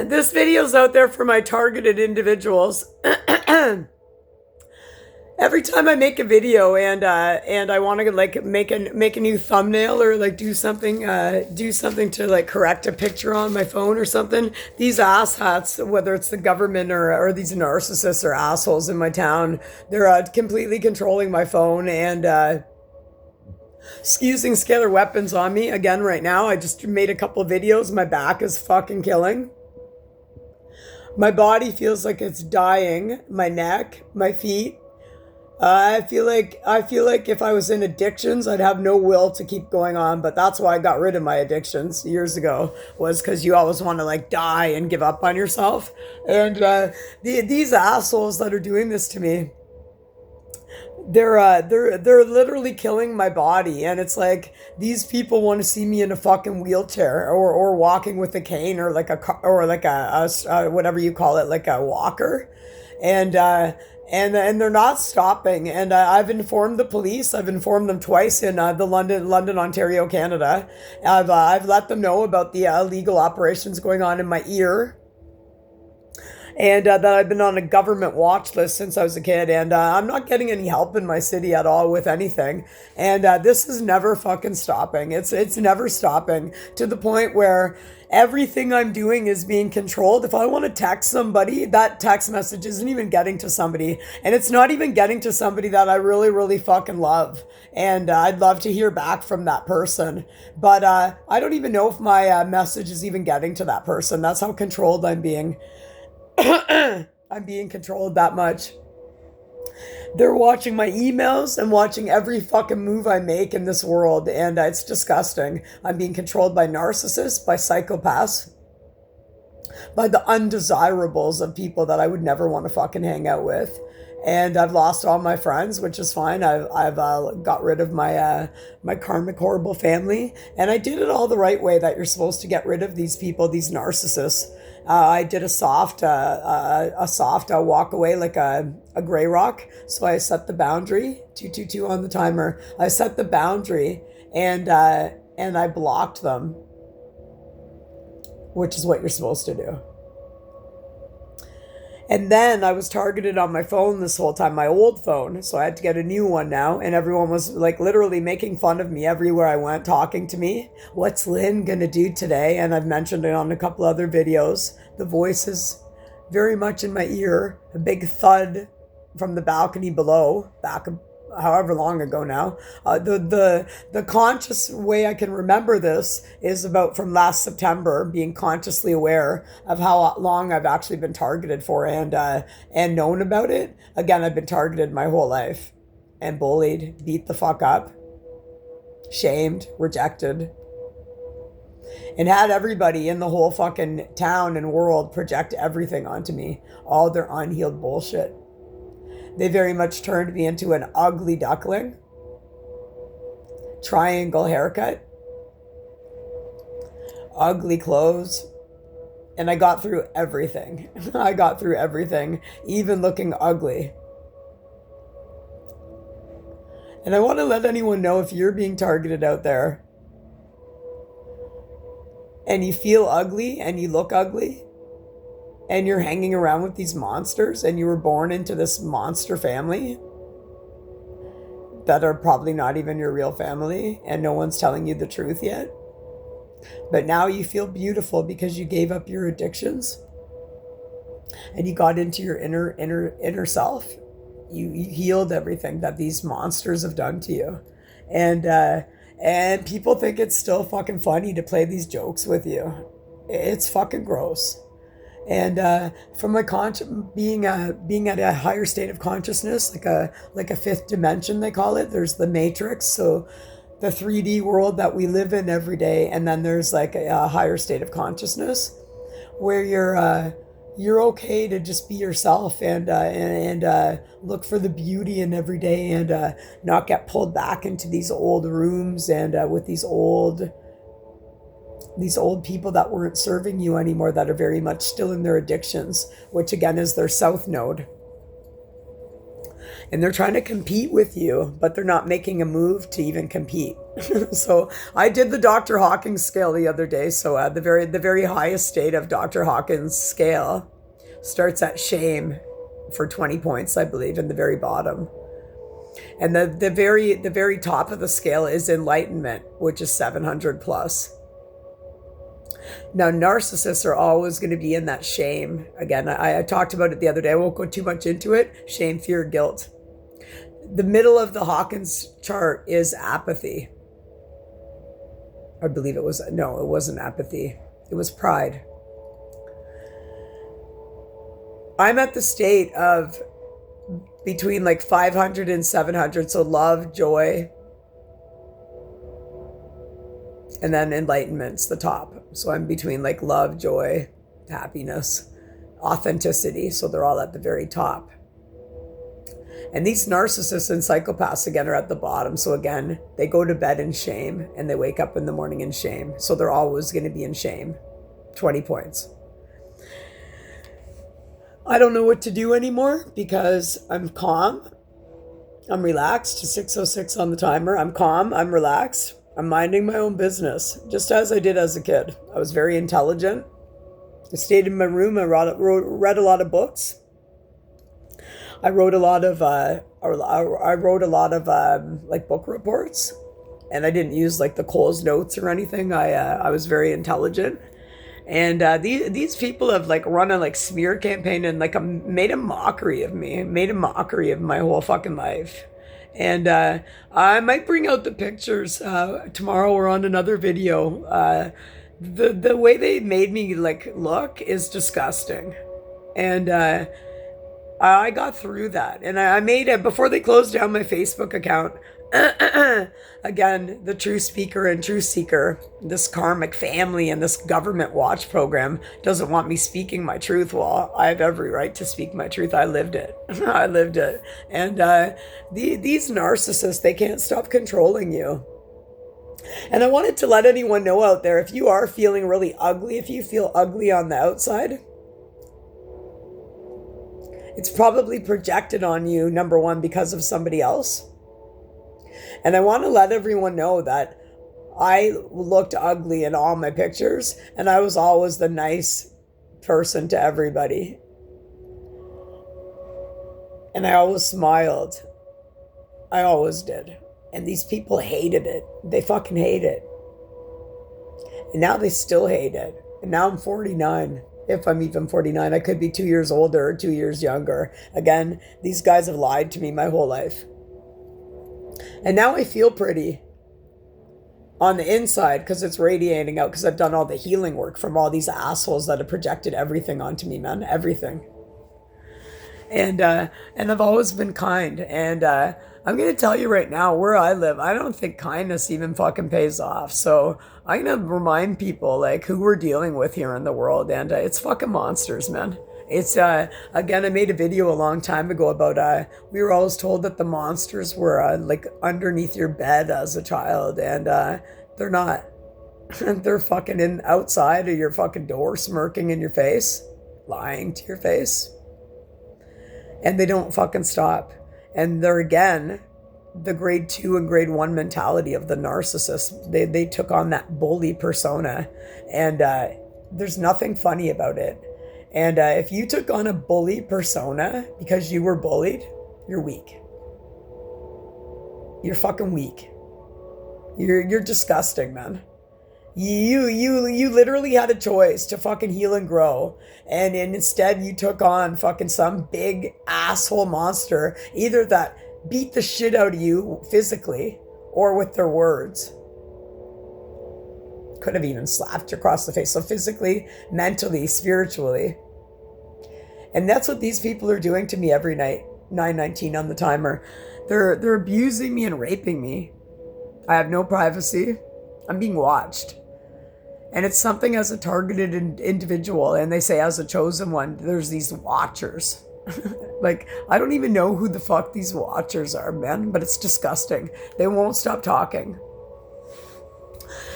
This video's out there for my targeted individuals. Every time I make a video and I want to like make a new thumbnail or like do something to like correct a picture on my phone or something, these asshats, whether it's the government or these narcissists or assholes in my town, they're completely controlling my phone and using scalar weapons on me again right now. I just made a couple of videos. My back is fucking killing. My body feels like it's dying. My neck, my feet. I feel like if I was in addictions, I'd have no will to keep going on. But that's why I got rid of my addictions years ago, was because you always want to like die and give up on yourself. And these assholes that are doing this to me, they're literally killing my body, and it's like these people want to see me in a fucking wheelchair or walking with a cane or like a whatever you call it, like a walker, and they're not stopping. And I've informed the police. I've informed them twice in the London, Ontario, Canada. I've let them know about the illegal operations going on in my ear. And that I've been on a government watch list since I was a kid, and I'm not getting any help in my city at all with anything. And this is never fucking stopping. It's never stopping, to the point where everything I'm doing is being controlled. If I want to text somebody, that text message isn't even getting to somebody, and it's not even getting to somebody that I really, really fucking love. And I'd love to hear back from that person, but I don't even know if my message is even getting to that person. That's how controlled I'm being. I'm being controlled that much. They're watching my emails and watching every fucking move I make in this world, and it's disgusting. I'm being controlled by narcissists, by psychopaths, by the undesirables of people that I would never want to fucking hang out with. And I've lost all my friends, which is fine. I've got rid of my my karmic horrible family, and I did it all the right way that you're supposed to get rid of these people, these narcissists. I did a soft walk away, like a gray rock. So I set the boundary, 222 on the timer. I set the boundary, and I blocked them, which is what you're supposed to do. And then I was targeted on my phone this whole time, my old phone. So I had to get a new one now. And everyone was like literally making fun of me everywhere I went, talking to me. What's Lynn going to do today? And I've mentioned it on a couple other videos. The voice is very much in my ear. A big thud from the balcony below, back however long ago now. The conscious way I can remember this is about from last September, being consciously aware of how long I've actually been targeted for, and known about it. Again, I've been targeted my whole life and bullied, beat the fuck up, shamed, rejected, and had everybody in the whole fucking town and world project everything onto me, all their unhealed bullshit. They very much turned me into an ugly duckling, triangle haircut, ugly clothes, and I got through everything. I got through everything, even looking ugly. And I want to let anyone know, if you're being targeted out there and you feel ugly and you look ugly, and you're hanging around with these monsters, and you were born into this monster family that are probably not even your real family, and no one's telling you the truth yet. But now you feel beautiful because you gave up your addictions and you got into your inner self. You healed everything that these monsters have done to you. And people think it's still fucking funny to play these jokes with you. It's fucking gross. And from my being at a higher state of consciousness, like a fifth dimension, they call it. There's the matrix, so the 3D world that we live in every day, and then there's like a higher state of consciousness where you're okay to just be yourself and look for the beauty in every day, and not get pulled back into these old rooms and with these old people that weren't serving you anymore, that are very much still in their addictions, which again is their south node. And they're trying to compete with you, but they're not making a move to even compete. So I did the Dr. Hawkins scale the other day. So the very highest state of Dr. Hawkins scale starts at shame for 20 points, I believe, in the very bottom. And the very top of the scale is enlightenment, which is 700 plus. Now, narcissists are always going to be in that shame. Again, I talked about it the other day. I won't go too much into it. Shame, fear, guilt. The middle of the Hawkins chart is apathy. I believe it was, no, it wasn't apathy. It was pride. I'm at the state of between like 500 and 700. So love, joy, and then enlightenment's the top. So I'm between like love, joy, happiness, authenticity. So they're all at the very top. And these narcissists and psychopaths, again, are at the bottom. So again, they go to bed in shame and they wake up in the morning in shame. So they're always going to be in shame. 20 points. I don't know what to do anymore because I'm calm. I'm relaxed. 6:06 on the timer. I'm calm. I'm relaxed. I'm minding my own business, just as I did as a kid. I was very intelligent. I stayed in my room. I read a lot of books. I wrote a lot of like book reports, and I didn't use like the Coles notes or anything. I was very intelligent, and these people have like run a like smear campaign and like made a mockery of me, made a mockery of my whole fucking life. And I might bring out the pictures tomorrow or on another video. The way they made me like look is disgusting, and I got through that. And I made it before they closed down my Facebook account. Again, the Truth Speaker and Truth Seeker, this karmic family and this government watch program doesn't want me speaking my truth. Well, I have every right to speak my truth. I lived it. I lived it. And these narcissists, they can't stop controlling you. And I wanted to let anyone know out there, if you are feeling really ugly, if you feel ugly on the outside, it's probably projected on you, number one, because of somebody else. And I want to let everyone know that I looked ugly in all my pictures, and I was always the nice person to everybody. And I always smiled. I always did. And these people hated it. They fucking hate it. And now they still hate it. And now I'm 49. If I'm even 49, I could be 2 years older or 2 years younger. Again, these guys have lied to me my whole life. And now I feel pretty on the inside because it's radiating out, because I've done all the healing work from all these assholes that have projected everything onto me, man. Everything. And I've always been kind. And I'm going to tell you right now, where I live, I don't think kindness even fucking pays off. So I'm going to remind people like who we're dealing with here in the world. And it's fucking monsters, man. It's, again, I made a video a long time ago about, we were always told that the monsters were, like, underneath your bed as a child, and, they're not. They're fucking outside of your fucking door, smirking in your face, lying to your face, and they don't fucking stop. And they're, again, the grade 2 and grade 1 mentality of the narcissist. They took on that bully persona, and, there's nothing funny about it. And if you took on a bully persona because you were bullied, you're weak. You're fucking weak. You're disgusting, man. You literally had a choice to fucking heal and grow, and instead you took on fucking some big asshole monster, either that beat the shit out of you physically or with their words. Could have even slapped you across the face. So physically, mentally, spiritually. And that's what these people are doing to me every night. 9:19 on the timer. They're abusing me and raping me. I have no privacy. I'm being watched. And it's something as a targeted individual. And they say as a chosen one, there's these watchers. Like, I don't even know who the fuck these watchers are, man. But it's disgusting. They won't stop talking.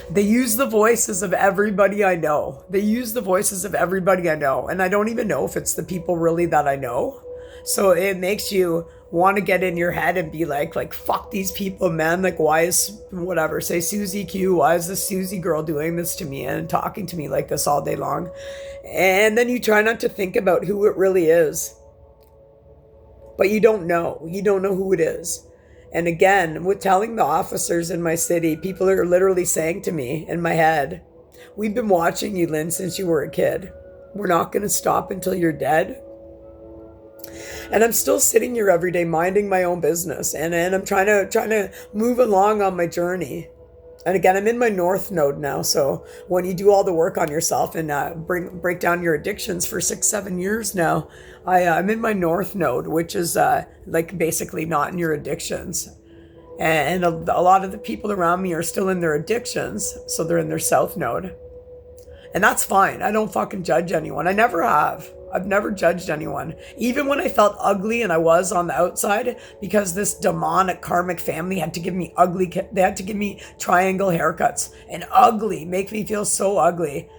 They use the voices of everybody I know. They use the voices of everybody I know. And I don't even know if it's the people really that I know. So it makes you want to get in your head and be like, fuck these people, man. Like, why is, whatever, say Susie Q, why is this Susie girl doing this to me and talking to me like this all day long? And then you try not to think about who it really is. But you don't know. You don't know who it is. And again, with telling the officers in my city, people are literally saying to me in my head, we've been watching you, Lynn, since you were a kid. We're not going to stop until you're dead. And I'm still sitting here every day minding my own business. And I'm trying to move along on my journey. And again, I'm in my North node now. So when you do all the work on yourself and break down your addictions for 6-7 years now, I'm in my North node, which is like basically not in your addictions. And a lot of the people around me are still in their addictions. So they're in their South node. And that's fine. I don't fucking judge anyone. I never have. I've never judged anyone. Even when I felt ugly and I was on the outside, because this demonic karmic family had to give me they had to give me triangle haircuts. And ugly, make me feel so ugly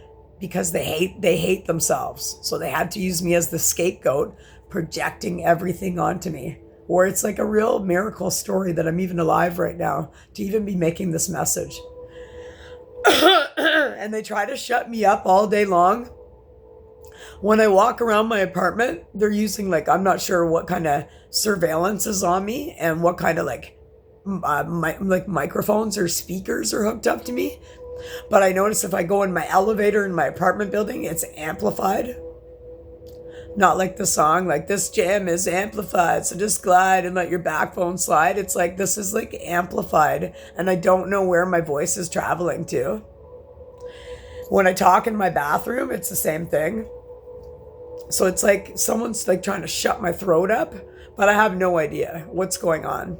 because they hate themselves. So they had to use me as the scapegoat, projecting everything onto me. Or it's like a real miracle story that I'm even alive right now to even be making this message. And they try to shut me up all day long. When I walk around my apartment, they're using like, I'm not sure what kind of surveillance is on me and what kind of like microphones or speakers are hooked up to me. But I notice if I go in my elevator in my apartment building, it's amplified. Not like the song, like this jam is amplified, so just glide and let your backbone slide. It's like, this is like amplified and I don't know where my voice is traveling to. When I talk in my bathroom, it's the same thing. So it's like someone's like trying to shut my throat up, but I have no idea what's going on.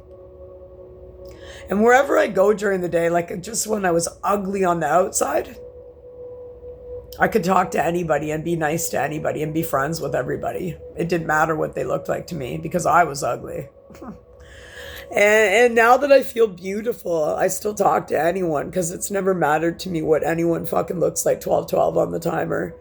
And wherever I go during the day, like just when I was ugly on the outside, I could talk to anybody and be nice to anybody and be friends with everybody. It didn't matter what they looked like to me because I was ugly. And now that I feel beautiful, I still talk to anyone because it's never mattered to me what anyone fucking looks like 12/12 on the timer.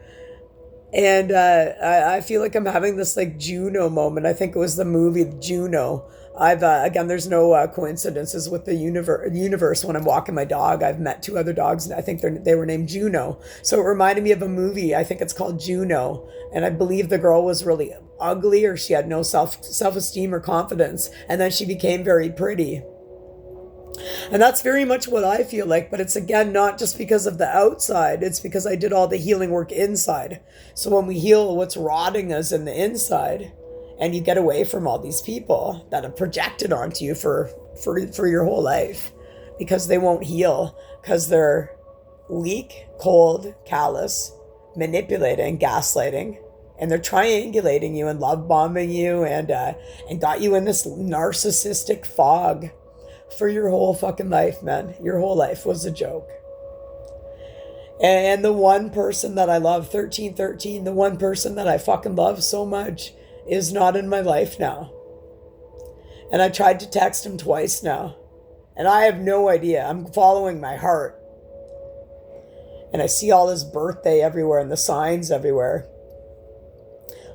And I feel like I'm having this like Juno moment. I think it was the movie Juno. Again, there's no coincidences with the universe. When I'm walking my dog, I've met 2 other dogs, and I think they were named Juno. So it reminded me of a movie. I think it's called Juno, and I believe the girl was really ugly, or she had no self-esteem or confidence, and then she became very pretty. And that's very much what I feel like, but it's again not just because of the outside, it's because I did all the healing work inside. So when we heal what's rotting us in the inside, and you get away from all these people that have projected onto you for your whole life, because they won't heal, because they're weak, cold, callous, manipulating, gaslighting, and they're triangulating you and love bombing you and got you in this narcissistic fog for your whole fucking life, man. Your whole life was a joke. And the one person that I love, 1313, the one person that I fucking love so much is not in my life now. And I tried to text him twice now. And I have no idea. I'm following my heart. And I see all his birthday everywhere and the signs everywhere.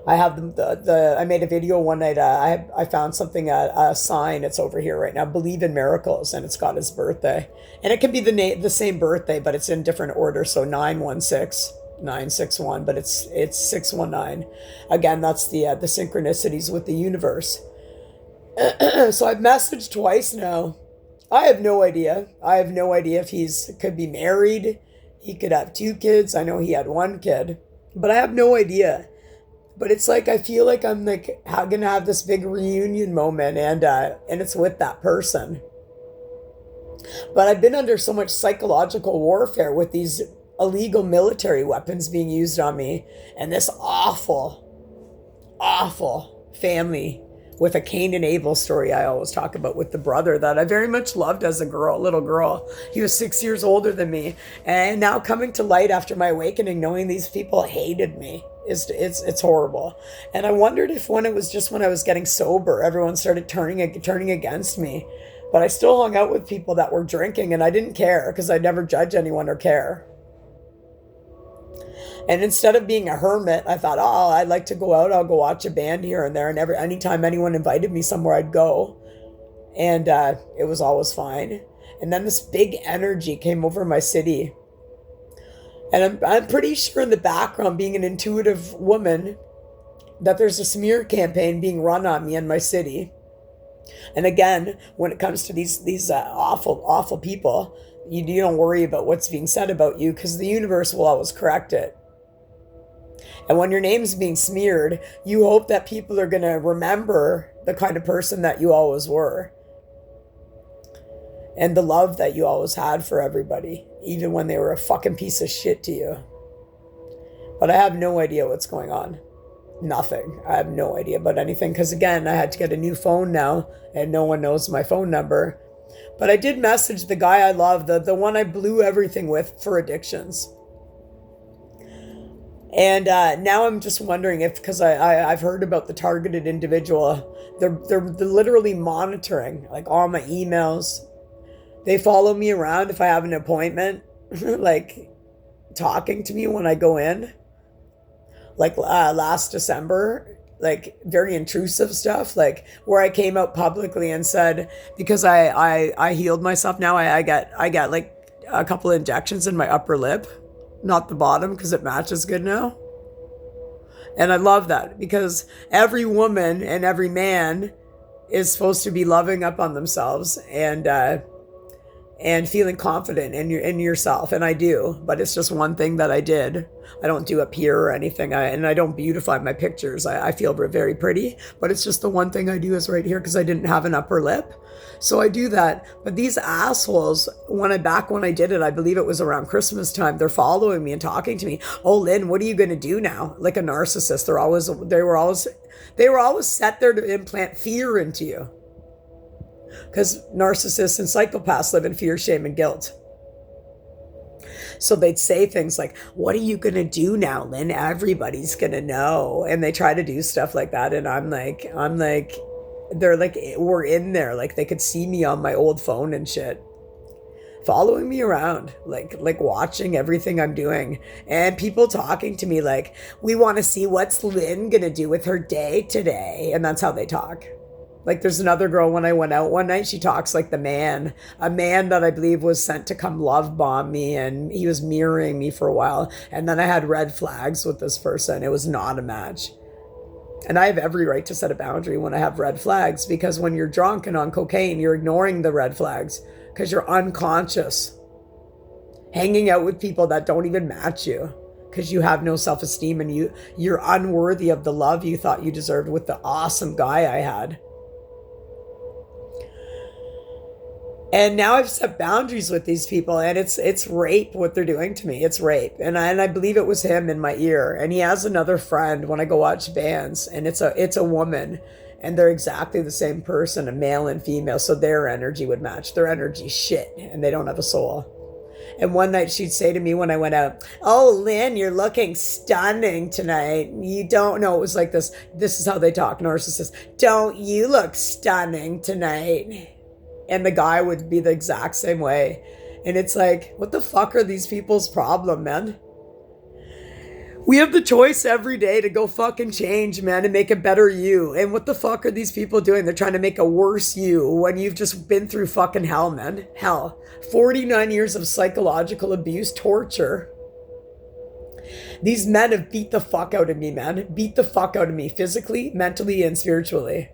I have I made a video one night. I found something, a sign. It's over here right now. Believe in miracles, and it's got his birthday. And it can be the same birthday, but it's in different order. So 916, 961, but it's 619. Again, that's the synchronicities with the universe. So I've messaged twice now. I have no idea. I have no idea if could be married. He could have 2 kids. I know he had 1 kid, but I have no idea. But it's like, I feel like I'm like going to have this big reunion moment, and it's with that person. But I've been under so much psychological warfare with these illegal military weapons being used on me, and this awful, awful family with a Cain and Abel story I always talk about with the brother that I very much loved as a little girl. He was 6 years older than me. And now coming to light after my awakening, knowing these people hated me, it's horrible. And I wondered if when I was getting sober, everyone started turning against me. But I still hung out with people that were drinking, and I didn't care because I never judge anyone or care. And instead of being a hermit, I thought, oh, I'd like to go out. I'll go watch a band here and there. And anytime anyone invited me somewhere, I'd go. And it was always fine. And then this big energy came over my city. And I'm pretty sure in the background, being an intuitive woman, that there's a smear campaign being run on me in my city. And again, when it comes to these awful people, you don't worry about what's being said about you because the universe will always correct it. And when your name's being smeared, you hope that people are going to remember the kind of person that you always were. And the love that you always had for everybody, even when they were a fucking piece of shit to you. But I have no idea what's going on. Nothing. I have no idea about anything. Because again, I had to get a new phone now, and no one knows my phone number. But I did message the guy I love, the one I blew everything with for addictions. And now I'm just wondering if, because I've heard about the targeted individual, they're literally monitoring like all my emails. They follow me around if I have an appointment, like talking to me when I go in. Like last December, like very intrusive stuff, like where I came out publicly and said, because I healed myself now, I got like a couple of injections in my upper lip, not the bottom because it matches good now. And I love that because every woman and every man is supposed to be loving up on themselves and feeling confident in yourself. And I do, but it's just one thing that I did. I don't do up here or anything. And I don't beautify my pictures. I feel very pretty, but it's just the one thing I do is right here because I didn't have an upper lip. So I do that. But these assholes, when I did it, I believe it was around Christmas time, they're following me and talking to me. Oh, Lynn, what are you going to do now? Like a narcissist. They were always set there to implant fear into you. Because narcissists and psychopaths live in fear, shame, and guilt. So they'd say things like, what are you going to do now, Lynn? Everybody's going to know. And they try to do stuff like that. And I'm like, they're like, we're in there. Like they could see me on my old phone and shit. Following me around, like watching everything I'm doing. And people talking to me like, we want to see what's Lynn going to do with her day today. And that's how they talk. Like there's another girl when I went out one night, she talks like a man that I believe was sent to come love bomb me, and he was mirroring me for a while. And then I had red flags with this person. It was not a match. And I have every right to set a boundary when I have red flags, because when you're drunk and on cocaine, you're ignoring the red flags because you're unconscious. Hanging out with people that don't even match you because you have no self-esteem and you're unworthy of the love you thought you deserved with the awesome guy I had. And now I've set boundaries with these people, and it's rape what they're doing to me. It's rape. And I believe it was him in my ear. And he has another friend when I go watch bands, and it's a woman, and they're exactly the same person, a male and female, so their energy would match. Their energy's shit, and they don't have a soul. And one night she'd say to me when I went out, oh, Lynn, you're looking stunning tonight. You don't know. It was like this. This is how they talk, narcissists. Don't you look stunning tonight? And the guy would be the exact same way. And it's like, what the fuck are these people's problem, man? We have the choice every day to go fucking change, man, and make a better you. And what the fuck are these people doing? They're trying to make a worse you when you've just been through fucking hell, man. Hell. 49 years of psychological abuse, torture. These men have beat the fuck out of me, man. Beat the fuck out of me physically, mentally, and spiritually.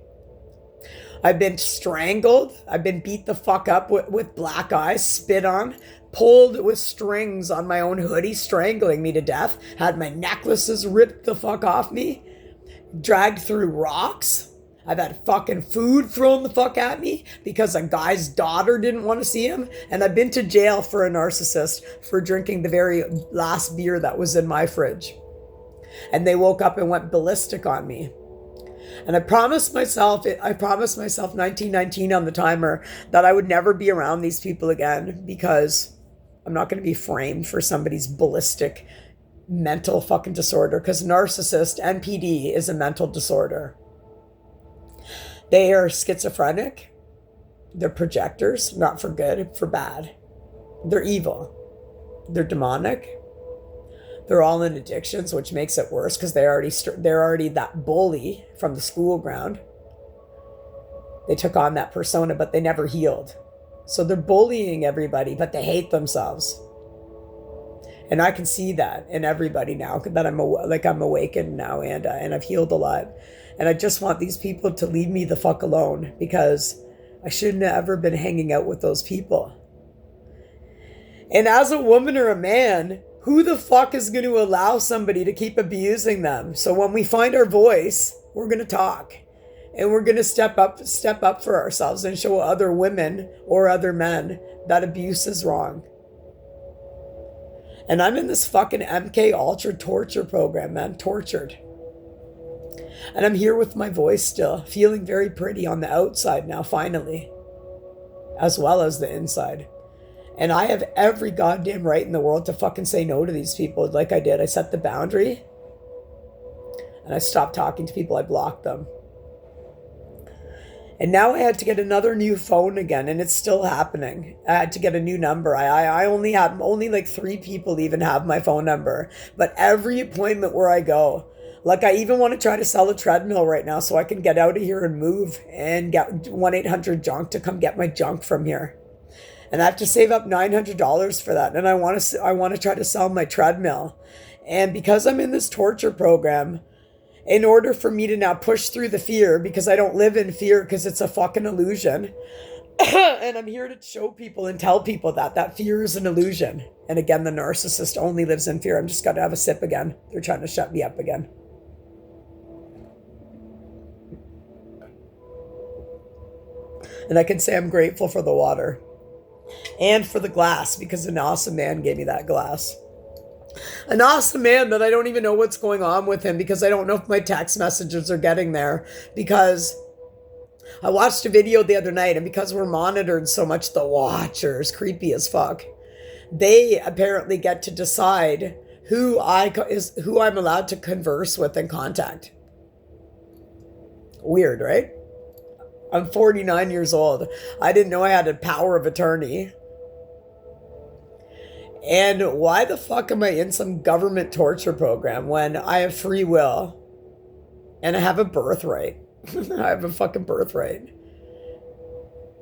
I've been strangled. I've been beat the fuck up with black eyes, spit on, pulled with strings on my own hoodie, strangling me to death. Had my necklaces ripped the fuck off me. Dragged through rocks. I've had fucking food thrown the fuck at me because a guy's daughter didn't want to see him. And I've been to jail for a narcissist for drinking the very last beer that was in my fridge. And they woke up and went ballistic on me. And I promised myself 1919 on the timer that I would never be around these people again because I'm not going to be framed for somebody's ballistic mental fucking disorder, because narcissist, NPD, is a mental disorder. They are schizophrenic. They're projectors, not for good, for bad. They're evil. They're demonic. They're all in addictions, which makes it worse because they're already that bully from the school ground. They took on that persona, but they never healed. So they're bullying everybody, but they hate themselves. And I can see that in everybody now that I'm awakened now, and I've healed a lot. And I just want these people to leave me the fuck alone, because I shouldn't have ever been hanging out with those people. And as a woman or a man, who the fuck is going to allow somebody to keep abusing them? So when we find our voice, we're going to talk. And we're going to step up for ourselves and show other women or other men that abuse is wrong. And I'm in this fucking MK Ultra torture program, man, tortured. And I'm here with my voice still, feeling very pretty on the outside now, finally, as well as the inside. And I have every goddamn right in the world to fucking say no to these people like I did. I set the boundary and I stopped talking to people. I blocked them. And now I had to get another new phone again, and it's still happening. I had to get a new number. I only like 3 people even have my phone number. But every appointment where I go, like I even want to try to sell a treadmill right now so I can get out of here and move and get 1-800-JUNK to come get my junk from here. And I have to save up $900 for that. And I want to try to sell my treadmill. And because I'm in this torture program, in order for me to now push through the fear, because I don't live in fear because it's a fucking illusion. And I'm here to show people and tell people that fear is an illusion. And again, the narcissist only lives in fear. I'm just got to have a sip again. They're trying to shut me up again. And I can say I'm grateful for the water and for the glass, because an awesome man gave me that glass. An awesome man that I don't even know what's going on with him, because I don't know if my text messages are getting there, because I watched a video the other night, and because we're monitored so much, the watchers, creepy as fuck, they apparently get to decide who I'm allowed to converse with and contact. Weird, right? I'm 49 years old. I didn't know I had a power of attorney. And why the fuck am I in some government torture program when I have free will and I have a birthright? I have a fucking birthright.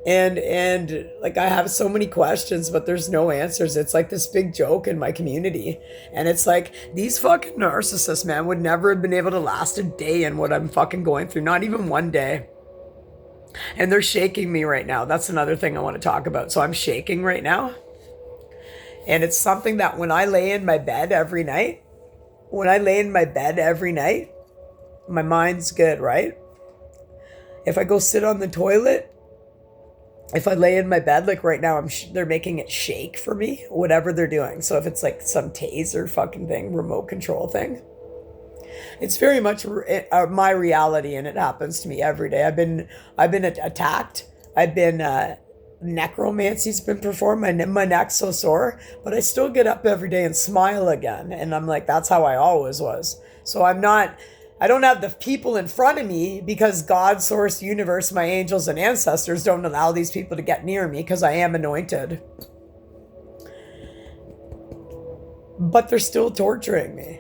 And like I have so many questions, but there's no answers. It's like this big joke in my community. And it's like these fucking narcissists, man, would never have been able to last a day in what I'm fucking going through. Not even one day. And they're shaking me right now. That's another thing I want to talk about. So I'm shaking right now. And it's something that when I lay in my bed every night, my mind's good, right? If I go sit on the toilet, if I lay in my bed, like right now, they're making it shake for me, whatever they're doing. So if it's like some taser fucking thing, remote control thing, it's very much my reality, and it happens to me every day. I've been attacked. I've been necromancy's been performed. My neck's so sore, but I still get up every day and smile again. And I'm like, that's how I always was. So I don't have the people in front of me, because God, source, universe, my angels and ancestors don't allow these people to get near me, because I am anointed. But they're still torturing me.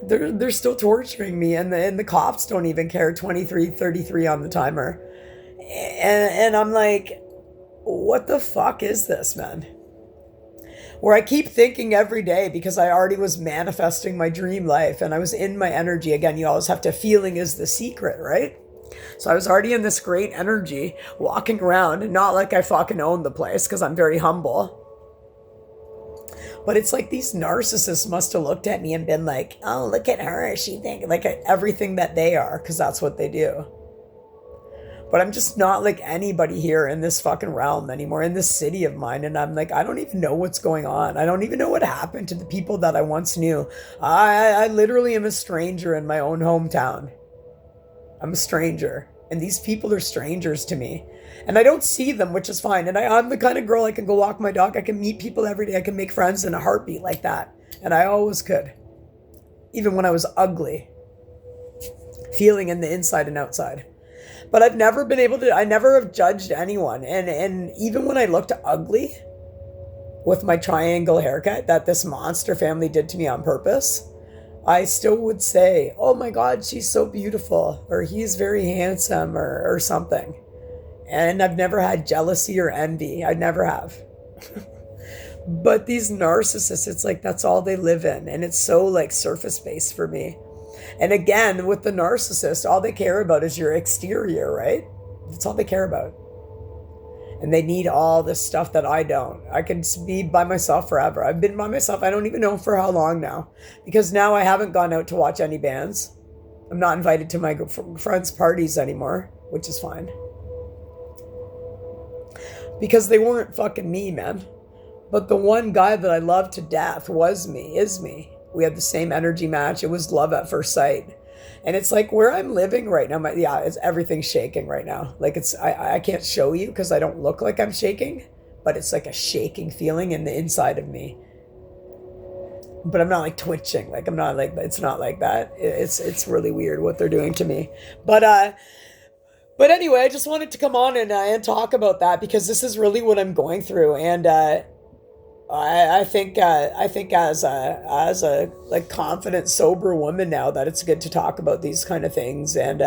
They're still torturing me, and the cops don't even care. 23:33 on the timer. And I'm like, what the fuck is this, man? Where I keep thinking every day, because I already was manifesting my dream life and I was in my energy. Again, you always have to, feeling is the secret, right? So I was already in this great energy, walking around, not like I fucking owned the place, because I'm very humble. But it's like these narcissists must have looked at me and been like, oh, look at her. She thinks like everything that they are, because that's what they do. But I'm just not like anybody here in this fucking realm anymore, in this city of mine. And I'm like, I don't even know what's going on. I don't even know what happened to the people that I once knew. I literally am a stranger in my own hometown. I'm a stranger. And these people are strangers to me. And I don't see them, which is fine. And I'm the kind of girl, I can go walk my dog. I can meet people every day. I can make friends in a heartbeat like that. And I always could. Even when I was ugly. Feeling in the inside and outside. But I've never been able to, I never have judged anyone. And even when I looked ugly, with my triangle haircut that this monster family did to me on purpose, I still would say, oh my God, she's so beautiful, or he's very handsome, or something. And I've never had jealousy or envy. I never have. But these narcissists, it's like that's all they live in. And it's so like surface based for me. And again, with the narcissist, all they care about is your exterior, right? That's all they care about. And they need all this stuff that I don't. I can be by myself forever. I've been by myself, I don't even know for how long now. Because now I haven't gone out to watch any bands. I'm not invited to my friends' parties anymore, which is fine. Because they weren't fucking me, man. But the one guy that I loved to death was me, is me. We had the same energy match. It was love at first sight. And it's like where I'm living right now, everything's shaking right now. Like I can't show you because I don't look like I'm shaking, but it's like a shaking feeling in the inside of me. But I'm not like twitching. Like I'm not like, it's not like that. It's really weird what they're doing to me. But anyway, I just wanted to come on and talk about that because this is really what I'm going through. And, I think as a like confident, sober woman now that it's good to talk about these kind of things and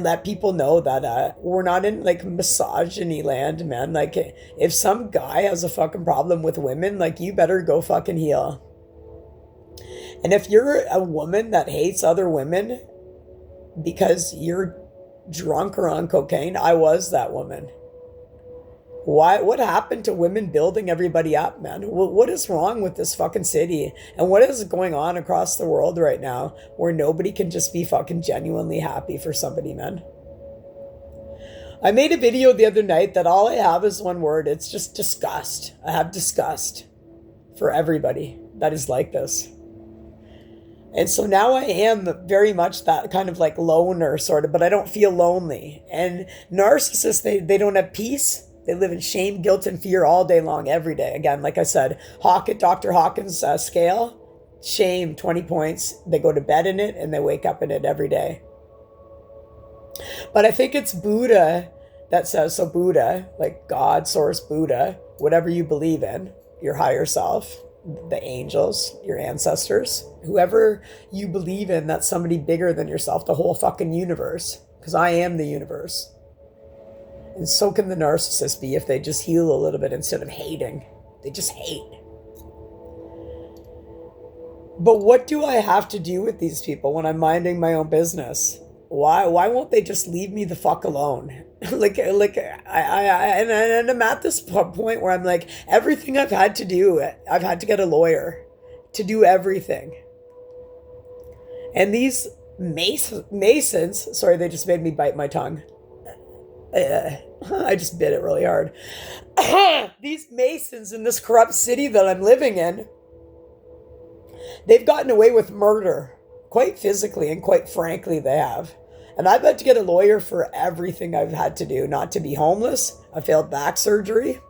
let people know that we're not in like misogyny land, man. Like if some guy has a fucking problem with women, like you better go fucking heal. And if you're a woman that hates other women because you're drunk or on cocaine, I was that woman. Why? What happened to women building everybody up, man? What is wrong with this fucking city? And what is going on across the world right now where nobody can just be fucking genuinely happy for somebody, man? I made a video the other night that all I have is one word. It's just disgust. I have disgust for everybody that is like this. And so now I am very much that kind of like loner sort of, but I don't feel lonely. And narcissists, they don't have peace. They live in shame, guilt, and fear all day long, every day. Again, like I said, Dr. Hawkins' scale, shame, 20 points. They go to bed in it and they wake up in it every day. But I think it's Buddha that says, so Buddha, like God, source, Buddha, whatever you believe in, your higher self, the angels, your ancestors, whoever you believe in, that's somebody bigger than yourself, the whole fucking universe, because I am the universe. And so can the narcissist be if they just heal a little bit instead of hating. They just hate. But what do I have to do with these people when I'm minding my own business? Why won't they just leave me the fuck alone? And I'm at this point where I'm like, everything I've had to do, I've had to get a lawyer to do everything. And these Masons, sorry, they just made me bite my tongue. I just bit it really hard. These Masons in this corrupt city that I'm living in, they've gotten away with murder, quite physically and quite frankly they have. And I've had to get a lawyer for everything I've had to do, not to be homeless. I failed back surgery.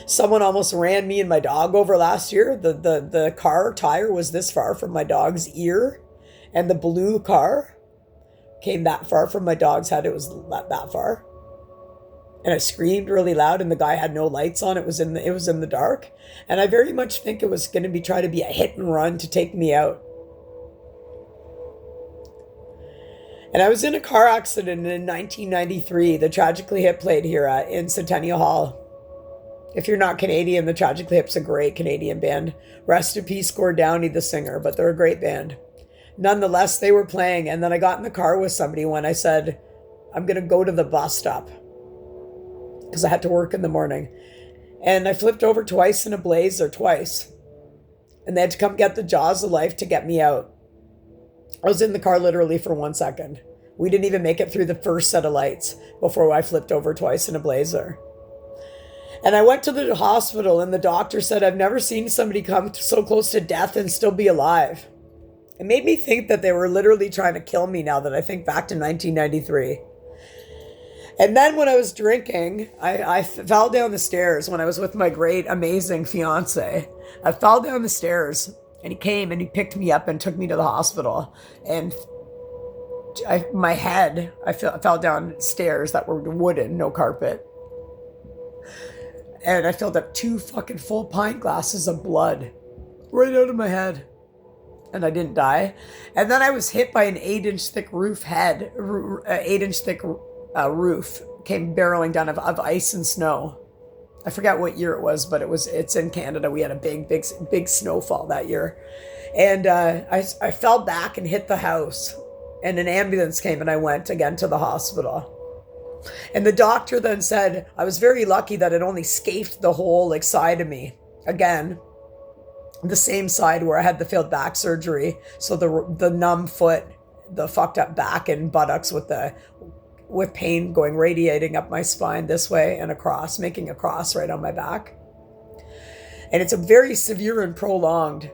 Someone almost ran me and my dog over last year. The car tire was this far from my dog's ear, and the blue car came that far from my dog's head. It was that far. And I screamed really loud and the guy had no lights on. It was in the dark. And I very much think it was going to try to be a hit and run to take me out. And I was in a car accident in 1993. The Tragically Hip played here in Centennial Hall. If you're not Canadian, the Tragically Hip's a great Canadian band. Rest in peace, Gord Downey, the singer, but they're a great band. Nonetheless, they were playing, and then I got in the car with somebody when I said, I'm going to go to the bus stop because I had to work in the morning. And I flipped over twice in a blazer, twice. And they had to come get the jaws of life to get me out. I was in the car literally for 1 second. We didn't even make it through the first set of lights before I flipped over twice in a blazer. And I went to the hospital, and the doctor said, I've never seen somebody come so close to death and still be alive. It made me think that they were literally trying to kill me now that I think back to 1993. And then when I was drinking, I fell down the stairs when I was with my great, amazing fiance. I fell down the stairs, and he came and he picked me up and took me to the hospital. And I fell down stairs that were wooden, no carpet. And I filled up 2 fucking full pint glasses of blood right out of my head. And I didn't die. And then I was hit by an 8-inch thick roof head, 8-inch thick roof came barreling down of ice and snow. I forget what year it was, but it's in Canada. We had a big snowfall that year. And I fell back and hit the house. And an ambulance came and I went again to the hospital. And the doctor then said I was very lucky that it only scaped the whole like side of me. Again, the same side where I had the failed back surgery. So the numb foot, the fucked up back and buttocks with pain going radiating up my spine this way and across, making a cross right on my back. And it's a very severe and prolonged.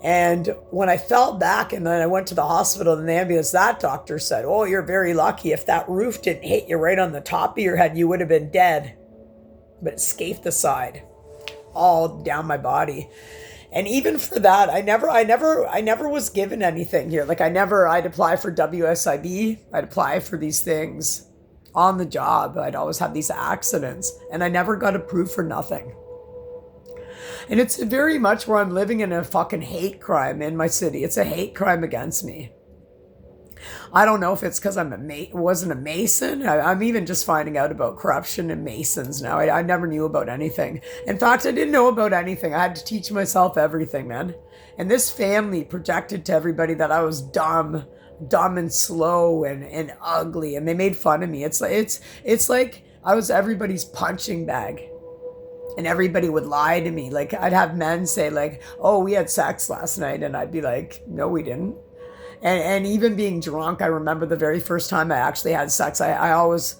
And when I fell back and then I went to the hospital in the ambulance, that doctor said, oh, you're very lucky. If that roof didn't hit you right on the top of your head, you would have been dead. But it scaped the side, all down my body. And even for that, I never was given anything here. Like I'd apply for WSIB. I'd apply for these things on the job. I'd always have these accidents and I never got approved for nothing. And it's very much where I'm living in a fucking hate crime in my city. It's a hate crime against me. I don't know if it's because I wasn't a Mason. I'm even just finding out about corruption and Masons now. I never knew about anything. In fact, I didn't know about anything. I had to teach myself everything, man. And this family projected to everybody that I was dumb and slow and ugly. And they made fun of me. It's like I was everybody's punching bag. And everybody would lie to me. Like I'd have men say like, oh, we had sex last night. And I'd be like, no, we didn't. And even being drunk, I remember the very first time I actually had sex. I was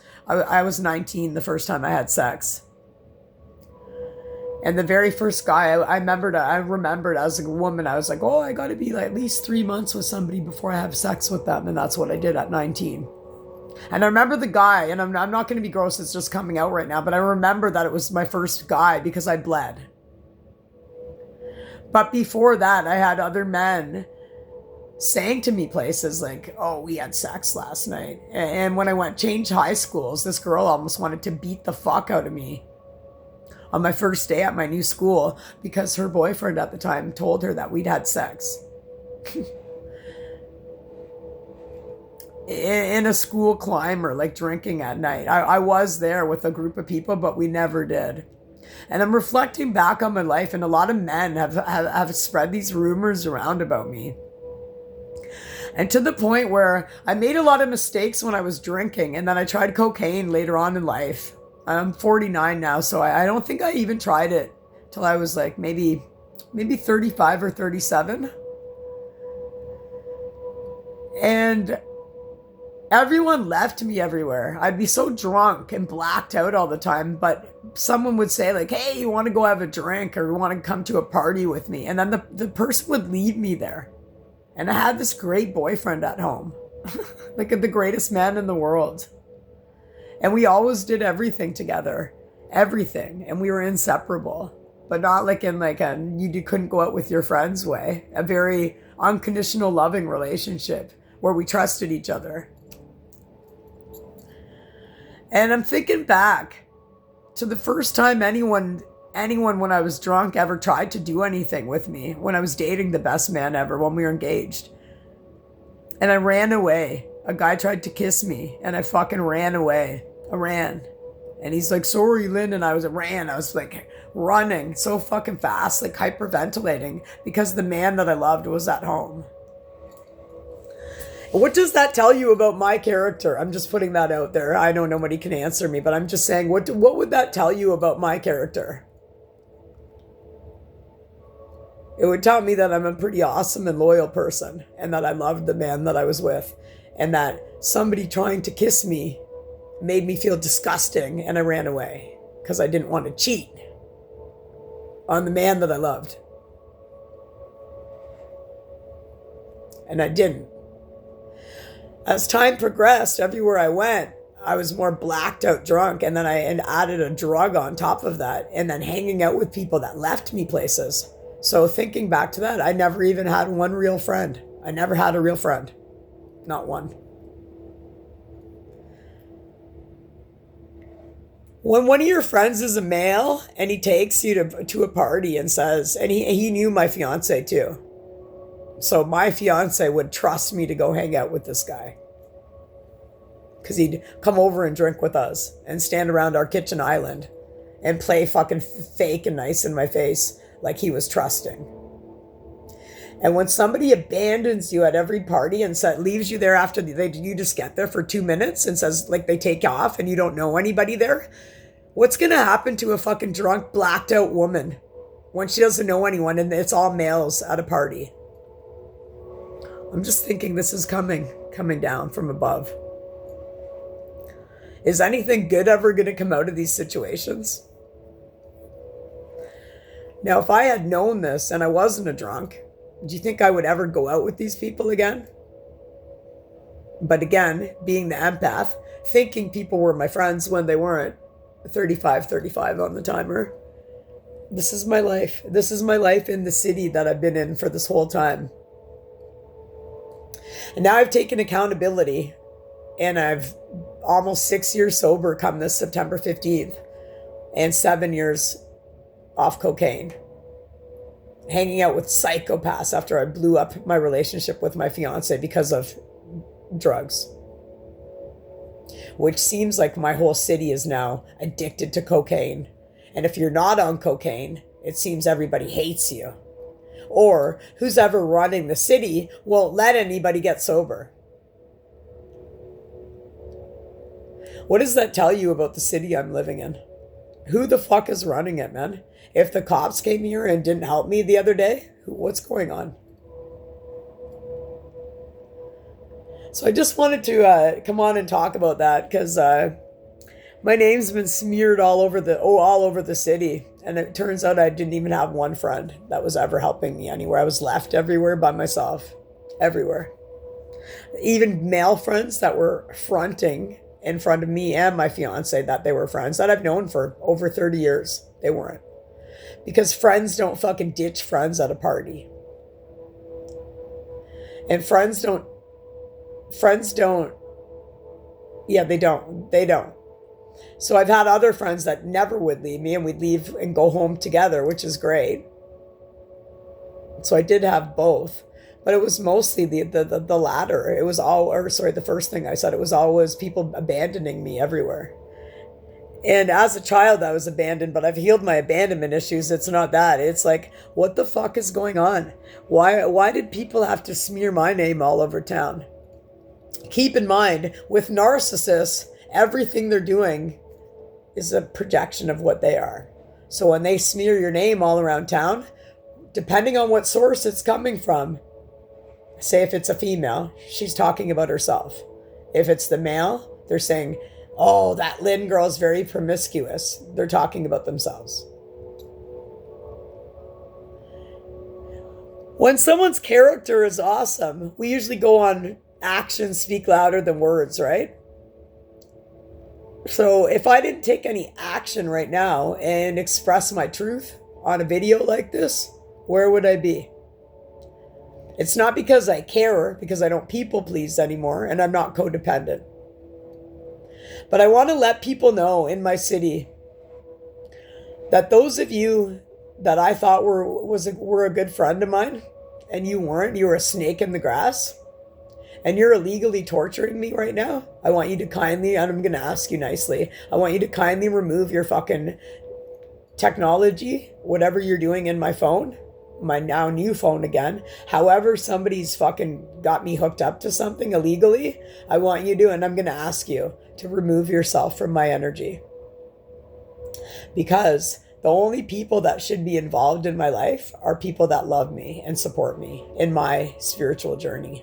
19 the first time I had sex. And the very first guy I remembered as a woman, I was like, oh, I got to be like at least 3 months with somebody before I have sex with them. And that's what I did at 19. And I remember the guy, and I'm not going to be gross, it's just coming out right now, but I remember that it was my first guy because I bled. But before that, I had other men saying to me places like, oh, we had sex last night. And when I changed high schools, this girl almost wanted to beat the fuck out of me on my first day at my new school because her boyfriend at the time told her that we'd had sex. In a school climber, like drinking at night. I was there with a group of people, but we never did. And I'm reflecting back on my life, and a lot of men have spread these rumors around about me. And to the point where I made a lot of mistakes when I was drinking, and then I tried cocaine later on in life. I'm 49 now, so I don't think I even tried it till I was like maybe 35 or 37. And everyone left me everywhere. I'd be so drunk and blacked out all the time, but someone would say like, hey, you want to go have a drink or you want to come to a party with me? And then the person would leave me there. And I had this great boyfriend at home, like the greatest man in the world. And we always did everything together, everything. And we were inseparable, but not like in like you couldn't go out with your friends way, a very unconditional loving relationship where we trusted each other. And I'm thinking back to the first time anyone when I was drunk ever tried to do anything with me, when I was dating the best man ever, when we were engaged. And I ran away. A guy tried to kiss me and I fucking ran away. I ran. And he's like, sorry, Lynn. And I was like running so fucking fast, like hyperventilating because the man that I loved was at home. What does that tell you about my character? I'm just putting that out there. I know nobody can answer me, but I'm just saying, what would that tell you about my character? It would tell me that I'm a pretty awesome and loyal person and that I loved the man that I was with and that somebody trying to kiss me made me feel disgusting and I ran away because I didn't want to cheat on the man that I loved. And I didn't. As time progressed, everywhere I went, I was more blacked out drunk. And then I added a drug on top of that. And then hanging out with people that left me places. So thinking back to that, I never even had one real friend. I never had a real friend. Not one. When one of your friends is a male and he takes you to a party and says, and he knew my fiance too. So my fiance would trust me to go hang out with this guy. Because he'd come over and drink with us and stand around our kitchen island and play fucking fake and nice in my face like he was trusting. And when somebody abandons you at every party and leaves you there after you just get there for 2 minutes and says like they take off and you don't know anybody there, what's going to happen to a fucking drunk, blacked out woman when she doesn't know anyone and it's all males at a party? I'm just thinking this is coming down from above. Is anything good ever going to come out of these situations? Now, if I had known this and I wasn't a drunk, do you think I would ever go out with these people again? But again, being the empath, thinking people were my friends when they weren't, 35 on the timer. This is my life. This is my life in the city that I've been in for this whole time. And now I've taken accountability and I've almost 6 years sober come this September 15th and 7 years off cocaine. Hanging out with psychopaths after I blew up my relationship with my fiance because of drugs. Which seems like my whole city is now addicted to cocaine. And if you're not on cocaine, it seems everybody hates you. Or who's ever running the city won't let anybody get sober. What does that tell you about the city I'm living in? Who the fuck is running it, man? If the cops came here and didn't help me the other day, what's going on? So I just wanted to come on and talk about that because my name's been smeared all over the city. And it turns out I didn't even have one friend that was ever helping me anywhere. I was left everywhere by myself. Everywhere. Even male friends that were fronting in front of me and my fiance that they were friends that I've known for over 30 years. They weren't. Because friends don't fucking ditch friends at a party. And friends don't, yeah, they don't. So I've had other friends that never would leave me and we'd leave and go home together, which is great. So I did have both, but it was mostly the latter. It was the first thing I said, it was always people abandoning me everywhere. And as a child, I was abandoned, but I've healed my abandonment issues. It's not that. It's like, what the fuck is going on? Why did people have to smear my name all over town? Keep in mind, with narcissists, everything they're doing is a projection of what they are. So when they smear your name all around town, depending on what source it's coming from, say if it's a female, she's talking about herself. If it's the male, they're saying, oh, that Lynn girl is very promiscuous. They're talking about themselves. When someone's character is awesome, we usually go on actions speak louder than words, right? So if I didn't take any action right now and express my truth on a video like this, where would I be? It's not because I care, because I don't people please anymore and I'm not codependent. But I want to let people know in my city that those of you that I thought were a good friend of mine and you weren't, you were a snake in the grass, and you're illegally torturing me right now, I want you to kindly, and I'm going to ask you nicely, I want you to kindly remove your fucking technology, whatever you're doing in my phone, my now new phone again. However, somebody's fucking got me hooked up to something illegally, I want you to, and I'm going to ask you to remove yourself from my energy. Because the only people that should be involved in my life are people that love me and support me in my spiritual journey.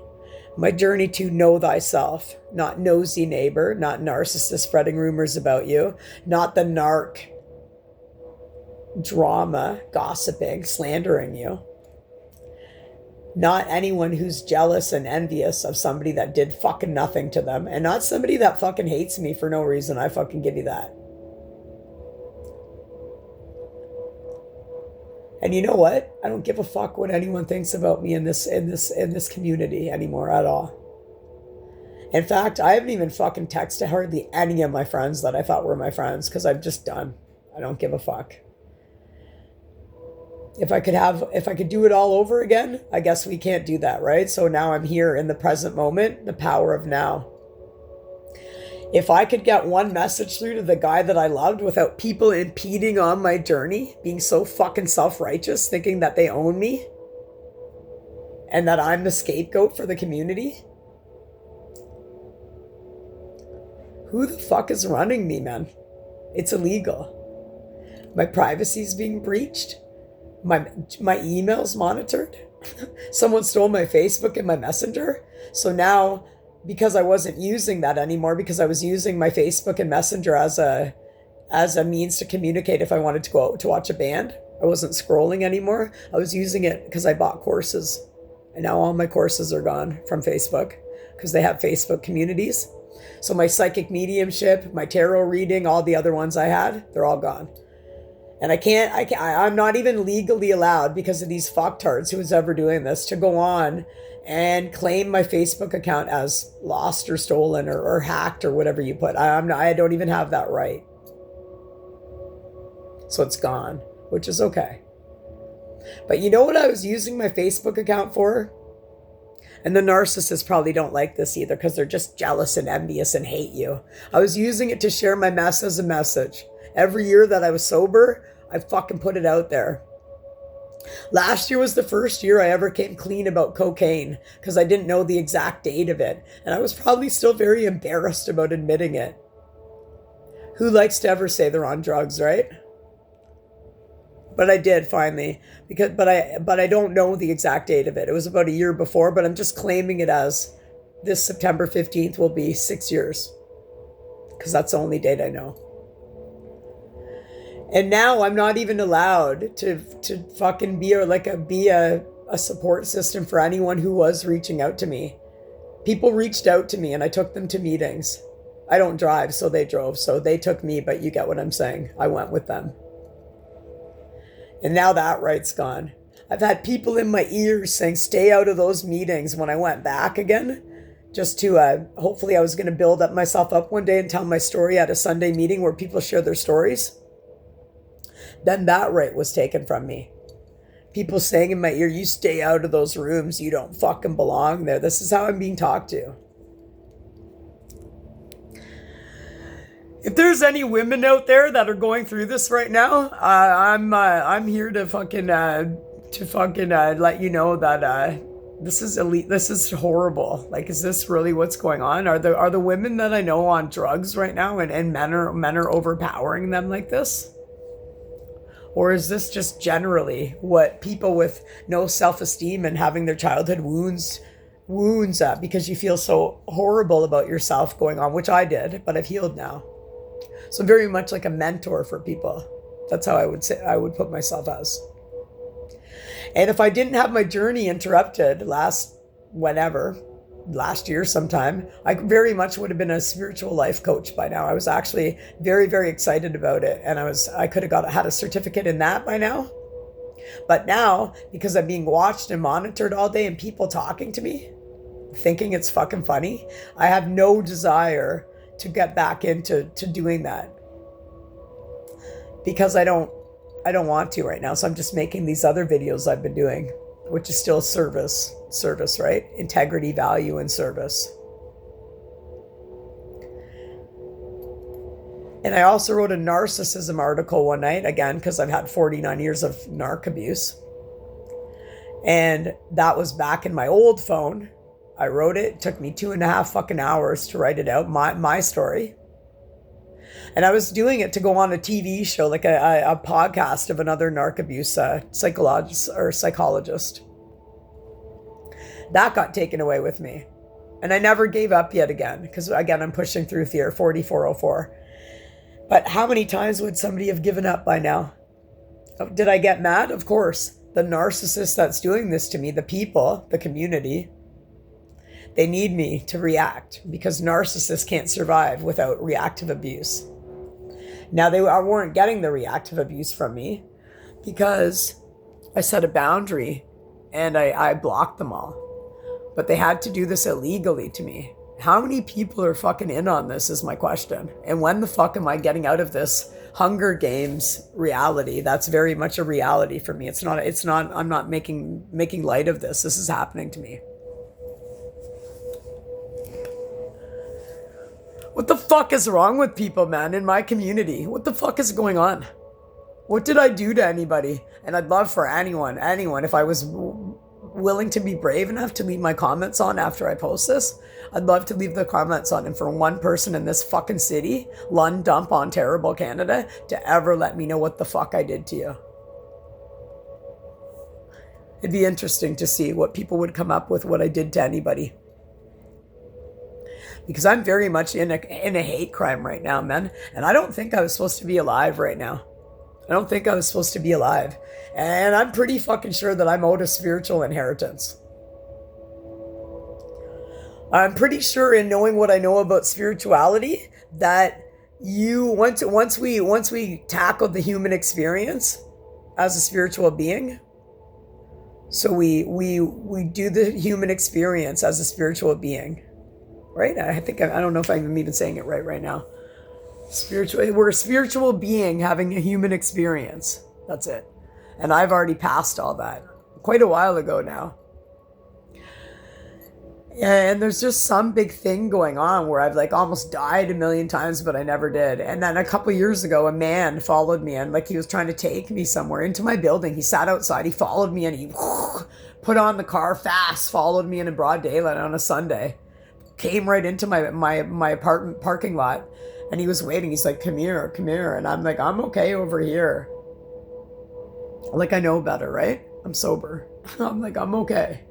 My journey to know thyself, not nosy neighbor, not narcissist spreading rumors about you, not the narc drama, gossiping, slandering you. Not anyone who's jealous and envious of somebody that did fucking nothing to them, and not somebody that fucking hates me for no reason. I fucking give you that. And you know what? I don't give a fuck what anyone thinks about me in this community anymore at all. In fact, I haven't even fucking texted hardly any of my friends that I thought were my friends because I'm just done. I don't give a fuck. If I could do it all over again, I guess we can't do that, right? So now I'm here in the present moment, the power of now. If I could get one message through to the guy that I loved without people impeding on my journey, being so fucking self-righteous, thinking that they own me and that I'm the scapegoat for the community. Who the fuck is running me, man? It's illegal. My privacy is being breached. My email's monitored. Someone stole my Facebook and my Messenger. So now, because I wasn't using that anymore, because I was using my Facebook and Messenger as a means to communicate if I wanted to go out to watch a band, I wasn't scrolling anymore. I was using it because I bought courses. And now all my courses are gone from Facebook because they have Facebook communities. So my psychic mediumship, my tarot reading, all the other ones I had, they're all gone. And I'm not even legally allowed because of these fucktards who is ever doing this to go on and claim my Facebook account as lost or stolen or hacked or whatever you put. I don't even have that right. So it's gone, which is okay. But you know what I was using my Facebook account for? And the narcissists probably don't like this either because they're just jealous and envious and hate you. I was using it to share my mess as a message. Every year that I was sober, I fucking put it out there. Last year was the first year I ever came clean about cocaine because I didn't know the exact date of it. And I was probably still very embarrassed about admitting it. Who likes to ever say they're on drugs, right? But I did finally, but I don't know the exact date of it. It was about a year before, but I'm just claiming it as this September 15th will be 6 years because that's the only date I know. And now I'm not even allowed to fucking be a support system for anyone who was reaching out to me. People reached out to me and I took them to meetings. I don't drive, so they drove, so they took me, but you get what I'm saying. I went with them. And now that right's gone. I've had people in my ears saying, stay out of those meetings when I went back again. Just to, hopefully I was going to build up myself up one day and tell my story at a Sunday meeting where people share their stories. Then that right was taken from me. People saying in my ear, you stay out of those rooms. You don't fucking belong there. This is how I'm being talked to. If there's any women out there that are going through this right now, I'm here to fucking let you know that this is elite. This is horrible. Like, is this really what's going on? Are the women that I know on drugs right now, and men are overpowering them like this? Or is this just generally what people with no self-esteem and having their childhood wounds because you feel so horrible about yourself going on, which I did, but I've healed now. So very much like a mentor for people. That's how I would put myself as. And if I didn't have my journey interrupted last year sometime, I very much would have been a spiritual life coach by now. I was actually very, very excited about it. And I could have had a certificate in that by now. But now, because I'm being watched and monitored all day and people talking to me, thinking it's fucking funny, I have no desire to get back into doing that. Because I don't want to right now. So I'm just making these other videos I've been doing, which is still service, right? Integrity, value, and service. And I also wrote a narcissism article one night, again, because I've had 49 years of narc abuse. And that was back in my old phone. I wrote it. It took me 2.5 fucking hours to write it out, my story. And I was doing it to go on a TV show, like a podcast of another narc abuse psychologist. That got taken away with me. And I never gave up yet again, because again, I'm pushing through fear, 4404. But how many times would somebody have given up by now? Did I get mad? Of course. The narcissist that's doing this to me, the people, the community, they need me to react because narcissists can't survive without reactive abuse. Now, they weren't getting the reactive abuse from me because I set a boundary and I blocked them all. But they had to do this illegally to me. How many people are fucking in on this is my question. And when the fuck am I getting out of this Hunger Games reality? That's very much a reality for me. I'm not making light of this. This is happening to me. What the fuck is wrong with people, man, in my community? What the fuck is going on? What did I do to anybody? And I'd love for anyone, if I was willing to be brave enough to leave my comments on after I post this, I'd love to leave the comments on, and for one person in this fucking city, Lundump, Ontario, Canada, to ever let me know what the fuck I did to you. It'd be interesting to see what people would come up with, what I did to anybody. Because I'm very much in a hate crime right now, man. And I don't think I was supposed to be alive right now. I don't think I was supposed to be alive. And I'm pretty fucking sure that I'm owed a spiritual inheritance. I'm pretty sure, in knowing what I know about spirituality, that once we tackle the human experience as a spiritual being, so we do the human experience as a spiritual being, right? I don't know if I'm even saying it right now. We're a spiritual being having a human experience. That's it. And I've already passed all that quite a while ago now. And there's just some big thing going on where I've like almost died a million times, but I never did. And then a couple years ago, a man followed me, and like he was trying to take me somewhere into my building. He sat outside, he followed me, and he put on the car fast, followed me in broad daylight on a Sunday, came right into my apartment parking lot. And he was waiting. He's like, come here. And I'm like, I'm okay over here. Like, I know better, right? I'm sober. I'm like, I'm okay.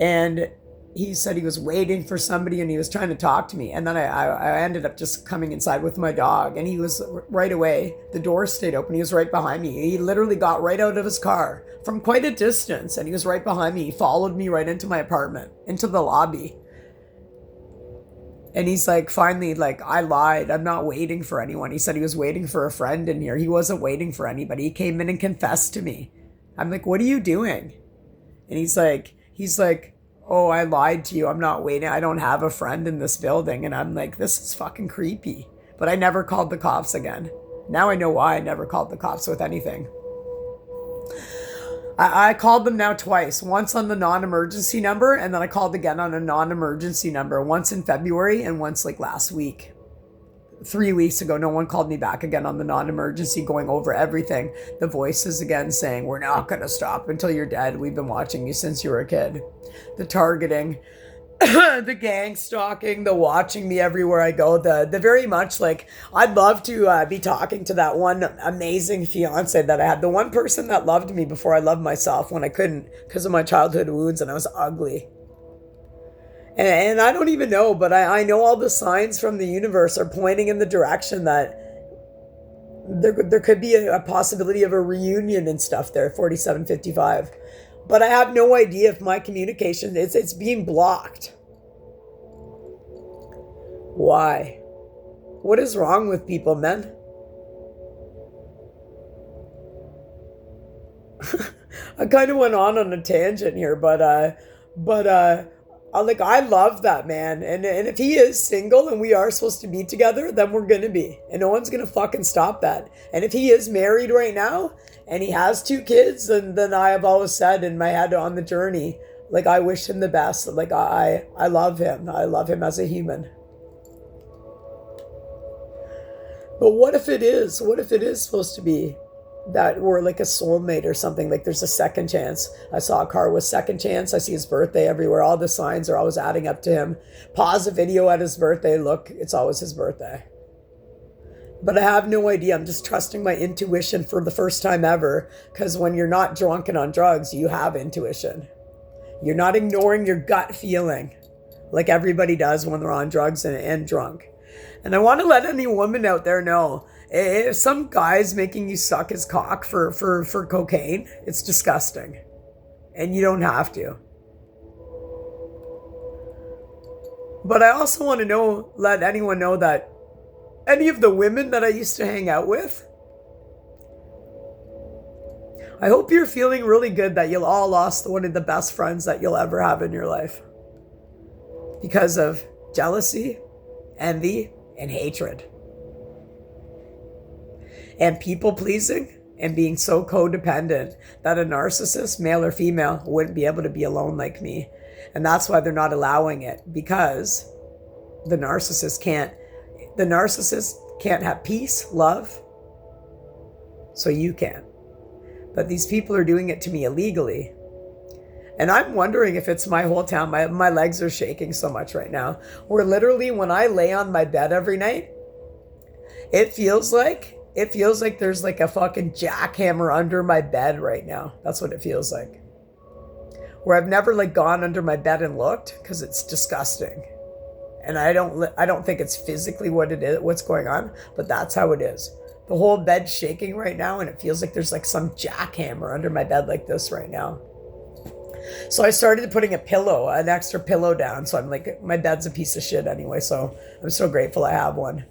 And he said he was waiting for somebody and he was trying to talk to me. And then I ended up just coming inside with my dog. And he was right away. The door stayed open. He was right behind me. He literally got right out of his car from quite a distance. And he was right behind me. He followed me right into my apartment, into the lobby. And he's like, finally, like, I lied. I'm not waiting for anyone. He said he was waiting for a friend in here. He wasn't waiting for anybody. He came in and confessed to me. I'm like, what are you doing? And he's like, oh, I lied to you. I'm not waiting. I don't have a friend in this building. And I'm like, this is fucking creepy. But I never called the cops again. Now I know why I never called the cops with anything. I called them now twice, once on the non-emergency number, and then I called again on a non-emergency number, once in February and once like last week. 3 weeks ago, no one called me back again on the non-emergency, going over everything. The voices again saying, we're not going to stop until you're dead. We've been watching you since you were a kid. The targeting, the gang stalking, the watching me everywhere I go, the very much like, I'd love to be talking to that one amazing fiance that I had, the one person that loved me before I loved myself when I couldn't because of my childhood wounds and I was ugly. And I don't even know, but I know all the signs from the universe are pointing in the direction that there could be a possibility of a reunion and stuff there, 4755. But I have no idea if my communication, it's being blocked. Why? What is wrong with people, men? I kind of went on a tangent here, but like, I love that man. And if he is single and we are supposed to be together, then we're going to be. And no one's going to fucking stop that. And if he is married right now and he has 2 kids, then I have always said in my head on the journey, like, I wish him the best. Like, I love him. I love him as a human. But what if it is supposed to be that we're like a soulmate or something? Like, there's a second chance. I saw a car with second chance. I see his birthday everywhere. All the signs are always adding up to him. Pause a video at his birthday. Look, it's always his birthday. But I have no idea. I'm just trusting my intuition for the first time ever. Because when you're not drunk and on drugs, you have intuition. You're not ignoring your gut feeling like everybody does when they're on drugs and drunk. And I want to let any woman out there know, if some guy's making you suck his cock for cocaine, it's disgusting. And you don't have to. But I also want to let anyone know that any of the women that I used to hang out with, I hope you're feeling really good that you'll all lost one of the best friends that you'll ever have in your life. because of jealousy, envy, and hatred. And people pleasing and being so codependent that a narcissist, male or female, wouldn't be able to be alone like me. And that's why they're not allowing it, because the narcissist can't have peace, love, so you can. But these people are doing it to me illegally. And I'm wondering if it's my whole town. My legs are shaking so much right now. Where literally when I lay on my bed every night, it feels like there's like a fucking jackhammer under my bed right now. That's what it feels like. Where I've never like gone under my bed and looked, because it's disgusting. And I don't think it's physically what it is, what's going on, but that's how it is. The whole bed's shaking right now, and it feels like there's like some jackhammer under my bed like this right now. So I started putting an extra pillow down. So I'm like, my bed's a piece of shit anyway, so I'm so grateful I have one.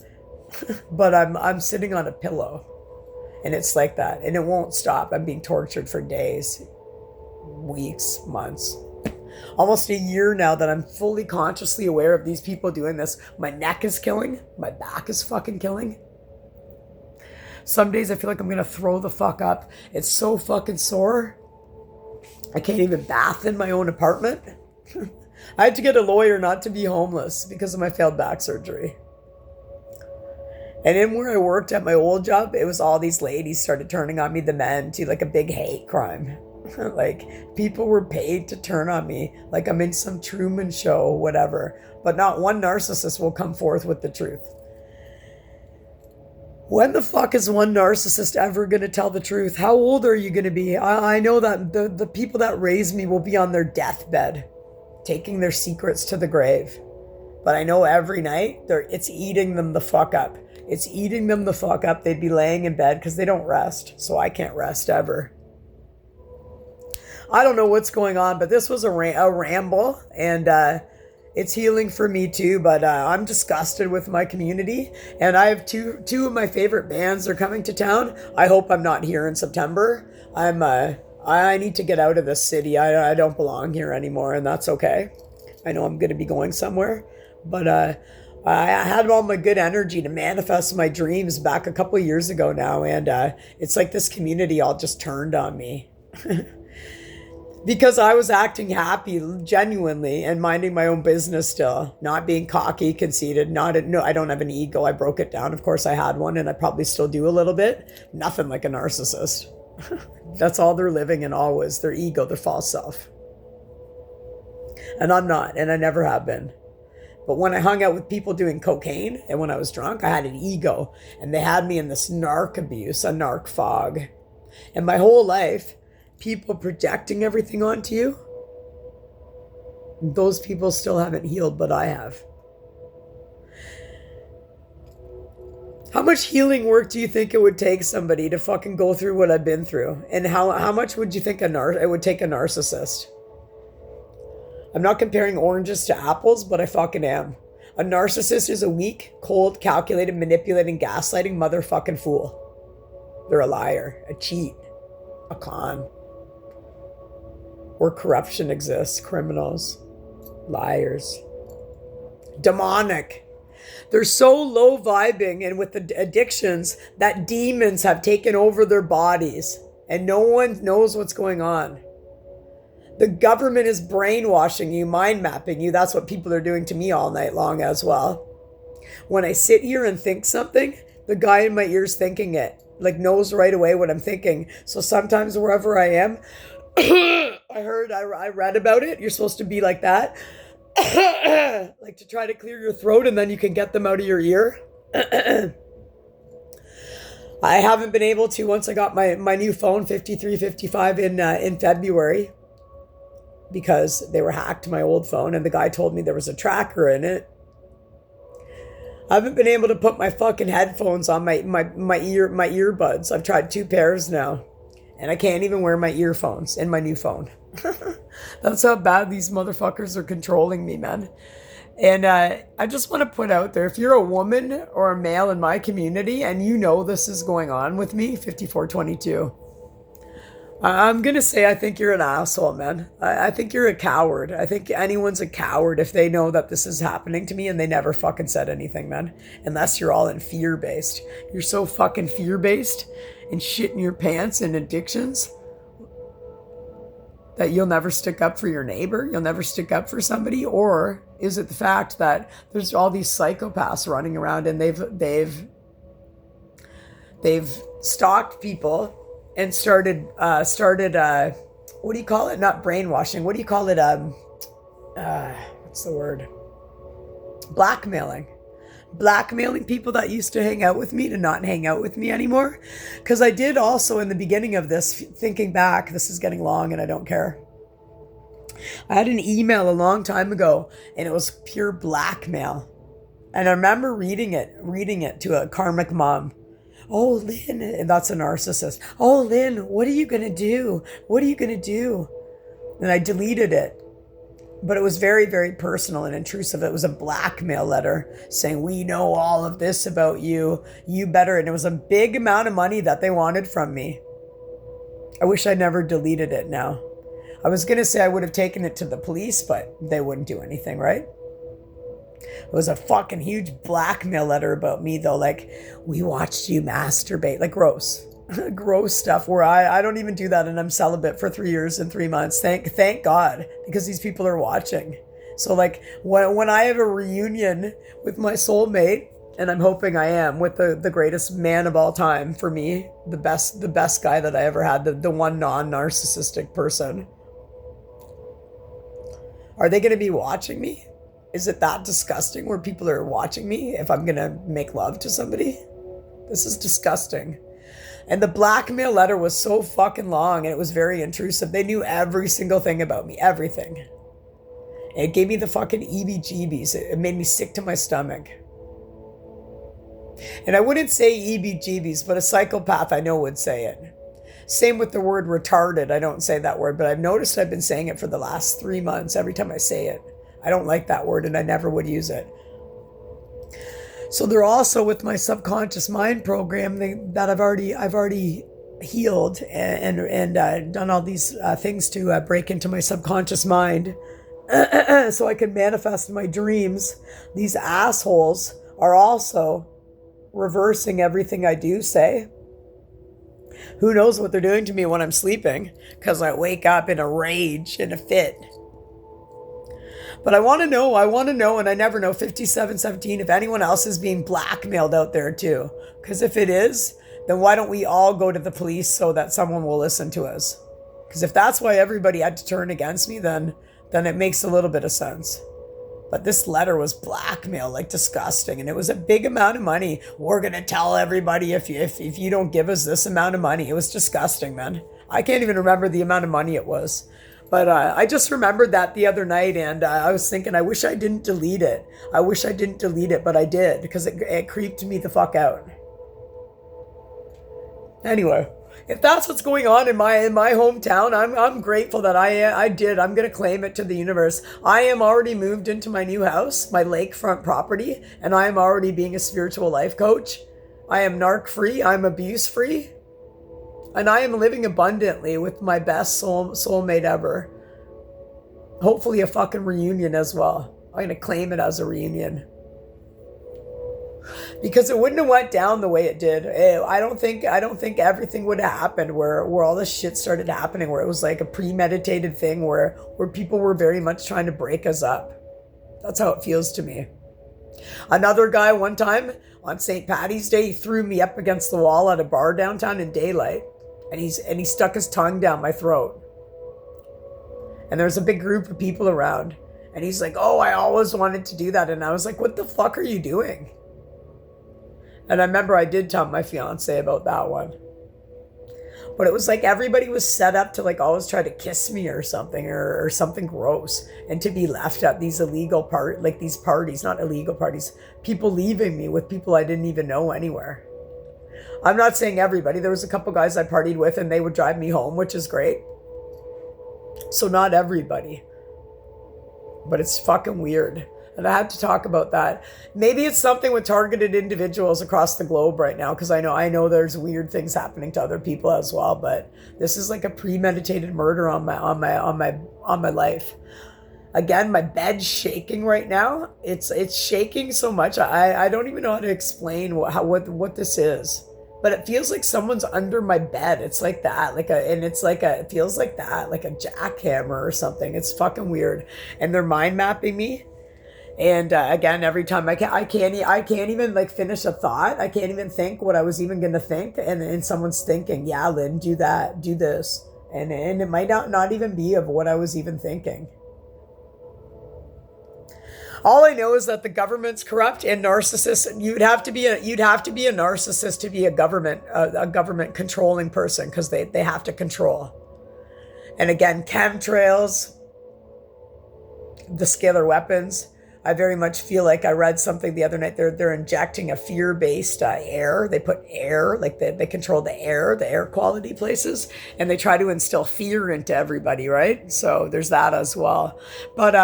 But I'm sitting on a pillow, and it's like that, and it won't stop. I'm being tortured for days, weeks, months, almost a year now that I'm fully consciously aware of these people doing this. My neck is killing. My back is fucking killing. Some days I feel like I'm gonna throw the fuck up. It's so fucking sore. I can't even bath in my own apartment. I had to get a lawyer not to be homeless because of my failed back surgery. And in where I worked at my old job, it was all these ladies started turning on me, the men, to like a big hate crime. Like, people were paid to turn on me like I'm in some Truman show, whatever. But not one narcissist will come forth with the truth. When the fuck is one narcissist ever going to tell the truth? How old are you going to be? I know that the people that raised me will be on their deathbed, taking their secrets to the grave. But I know every night, it's eating them the fuck up. It's eating them the fuck up. They'd be laying in bed because they don't rest. So I can't rest ever. I don't know what's going on, but this was a ramble, and it's healing for me too. But I'm disgusted with my community, and I have two of my favorite bands are coming to town. I hope I'm not here in September. I need to get out of this city. I don't belong here anymore, and that's okay. I know I'm going to be going somewhere, but I had all my good energy to manifest my dreams back a couple of years ago now, and it's like this community all just turned on me. Because I was acting happy, genuinely, and minding my own business still. Not being cocky, conceited. No, I don't have an ego. I broke it down. Of course, I had one, and I probably still do a little bit. Nothing like a narcissist. That's all they're living in always. Their ego, their false self. And I'm not, and I never have been. But when I hung out with people doing cocaine, and when I was drunk, I had an ego. And they had me in this narc abuse, a narc fog. And my whole life, people projecting everything onto you, those people still haven't healed, but I have. How much healing work do you think it would take somebody to fucking go through what I've been through? And how much would you think it would take a narcissist? I'm not comparing oranges to apples, but I fucking am. A narcissist is a weak, cold, calculated, manipulating, gaslighting motherfucking fool. They're a liar, a cheat, a con. Where corruption exists, criminals, liars, demonic. They're so low vibing and with the addictions that demons have taken over their bodies and no one knows what's going on. The government is brainwashing you, mind mapping you. That's what people are doing to me all night long as well. When I sit here and think something, the guy in my ear's thinking it, like knows right away what I'm thinking. So sometimes wherever I am, I read about it. You're supposed to be like that. Like to try to clear your throat and then you can get them out of your ear. I haven't been able to once I got my new phone, 5355 in February, because they were hacked my old phone and the guy told me there was a tracker in it. I haven't been able to put my fucking headphones on my earbuds. I've tried 2 pairs now. And I can't even wear my earphones in my new phone. That's how bad these motherfuckers are controlling me, man. And I just want to put out there, if you're a woman or a male in my community and you know this is going on with me, 5422, I'm gonna say I think you're an asshole, man. I think you're a coward. I think anyone's a coward if they know that this is happening to me and they never fucking said anything, man. Unless you're all in fear based. You're so fucking fear based and shit in your pants and addictions that you'll never stick up for your neighbor, you'll never stick up for somebody? Or is it the fact that there's all these psychopaths running around and they've stalked people and started what do you call it? Not brainwashing. What do you call it? What's the word? Blackmailing people that used to hang out with me to not hang out with me anymore. Because I did also in the beginning of this, thinking back, this is getting long and I don't care. I had an email a long time ago and it was pure blackmail. And I remember reading it to a karmic mom. Oh, Lynn, and that's a narcissist. Oh, Lynn, what are you going to do? What are you going to do? And I deleted it. But it was very, very personal and intrusive. It was a blackmail letter saying, we know all of this about you. You better. And it was a big amount of money that they wanted from me. I wish I never deleted it now. I was going to say I would have taken it to the police, but they wouldn't do anything, right? It was a fucking huge blackmail letter about me, though. Like, we watched you masturbate. Like, gross. Gross stuff where I don't even do that, and I'm celibate for 3 years and 3 months. Thank God, because these people are watching. So, like, when I have a reunion with my soulmate, and I'm hoping I am, with the greatest man of all time for me, the best guy that I ever had, the one non-narcissistic person. Are they going to be watching me? Is it that disgusting where people are watching me if I'm going to make love to somebody? This is disgusting. And the blackmail letter was so fucking long and it was very intrusive. They knew every single thing about me. Everything. And it gave me the fucking EBGBs. It made me sick to my stomach. And I wouldn't say EBGBs, but a psychopath I know would say it. Same with the word retarded. I don't say that word, but I've noticed I've been saying it for the last 3 months every time I say it. I don't like that word and I never would use it. So they're also with my subconscious mind program that I've already healed and done all these things to break into my subconscious mind so I can manifest my dreams. These assholes are also reversing everything I do say. Who knows what they're doing to me when I'm sleeping, because I wake up in a rage, in a fit. But I want to know, and I never know, 5717, if anyone else is being blackmailed out there too. Because if it is, then why don't we all go to the police so that someone will listen to us? Because if that's why everybody had to turn against me, then it makes a little bit of sense. But this letter was blackmail, like disgusting. And it was a big amount of money. We're going to tell everybody if you don't give us this amount of money. It was disgusting, man. I can't even remember the amount of money it was. But I just remembered that the other night, and I was thinking, I wish I didn't delete it. But I did, because it creeped me the fuck out. Anyway, if that's what's going on in my hometown, I'm grateful that I did. I'm gonna claim it to the universe. I am already moved into my new house, my lakefront property, and I am already being a spiritual life coach. I am narc free. I'm abuse free. And I am living abundantly with my best soulmate ever. Hopefully a fucking reunion as well. I'm going to claim it as a reunion. Because it wouldn't have went down the way it did. I don't think everything would have happened where all this shit started happening, where it was like a premeditated thing where people were very much trying to break us up. That's how it feels to me. Another guy one time on St. Paddy's Day, he threw me up against the wall at a bar downtown in daylight. And he stuck his tongue down my throat. And there was a big group of people around. And he's like, oh, I always wanted to do that. And I was like, what the fuck are you doing? And I remember I did tell my fiance about that one. But it was like everybody was set up to like always try to kiss me or something or something gross. And to be left at these illegal these parties, not illegal parties, people leaving me with people I didn't even know anywhere. I'm not saying everybody. There was a couple guys I partied with and they would drive me home, which is great. So not everybody. But it's fucking weird. And I had to talk about that. Maybe it's something with targeted individuals across the globe right now, because I know there's weird things happening to other people as well. But this is like a premeditated murder on my life. Again, my bed's shaking right now. It's shaking so much. I don't even know how to explain what this is. But it feels like someone's under my bed. It's like that, it feels like that, like a jackhammer or something. It's fucking weird, and they're mind mapping me. And again, every time I can't even like finish a thought. I can't even think what I was even gonna think, and someone's thinking, yeah, Lynn, do that, do this, and it might not even be of what I was even thinking. All I know is that the government's corrupt and narcissist. You'd have to be a narcissist to be a government controlling person, because they have to control. And again, chemtrails, the scalar weapons. I very much feel like I read something the other night. They're injecting a fear-based air. They put air, like they control the air quality places, and they try to instill fear into everybody, right? So there's that as well. But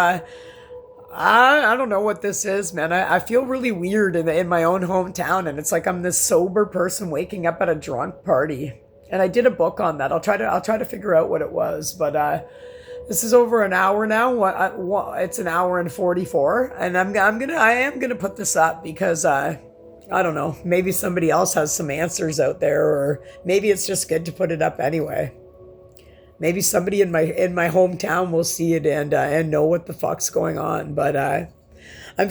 I don't know what this is, man. I feel really weird in my own hometown, and it's like I'm this sober person waking up at a drunk party. And I did a book on that. I'll try to figure out what it was, but this is over an hour now. It's an hour and 44, and I am gonna put this up because I don't know. Maybe somebody else has some answers out there, or maybe it's just good to put it up anyway. Maybe somebody in my hometown will see it and know what the fuck's going on. But I'm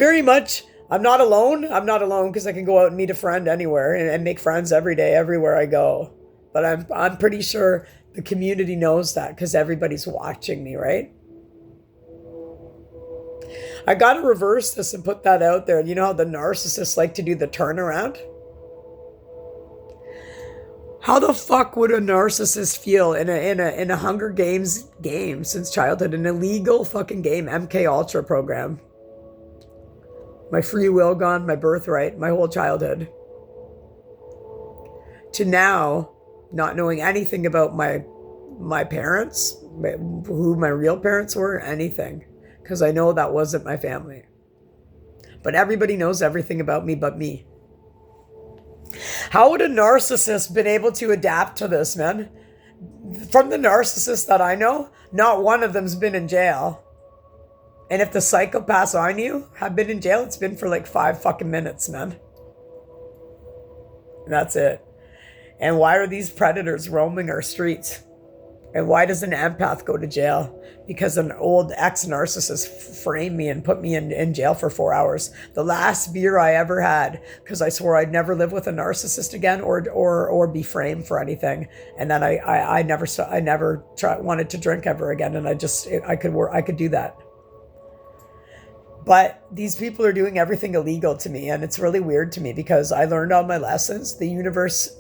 not alone. I'm not alone because I can go out and meet a friend anywhere and make friends every day, everywhere I go. But I'm pretty sure the community knows that because everybody's watching me, right? I got to reverse this and put that out there. You know how the narcissists like to do the turnaround? How the fuck would a narcissist feel in a Hunger Games game since childhood, an illegal fucking game, MK Ultra program? My free will gone, my birthright, my whole childhood. To now, not knowing anything about my parents, who my real parents were, anything, because I know that wasn't my family. But everybody knows everything about me but me. How would a narcissist been able to adapt to this, man? From the narcissists that I know, not one of them's been in jail. And if the psychopaths I knew have been in jail, it's been for like 5 fucking minutes, man. And that's it. And why are these predators roaming our streets? And why does an empath go to jail? Because an old ex-narcissist framed me and put me in jail for 4 hours. The last beer I ever had, because I swore I'd never live with a narcissist again or be framed for anything. And then I never wanted to drink ever again. And I could do that. But these people are doing everything illegal to me, and it's really weird to me because I learned all my lessons. The universe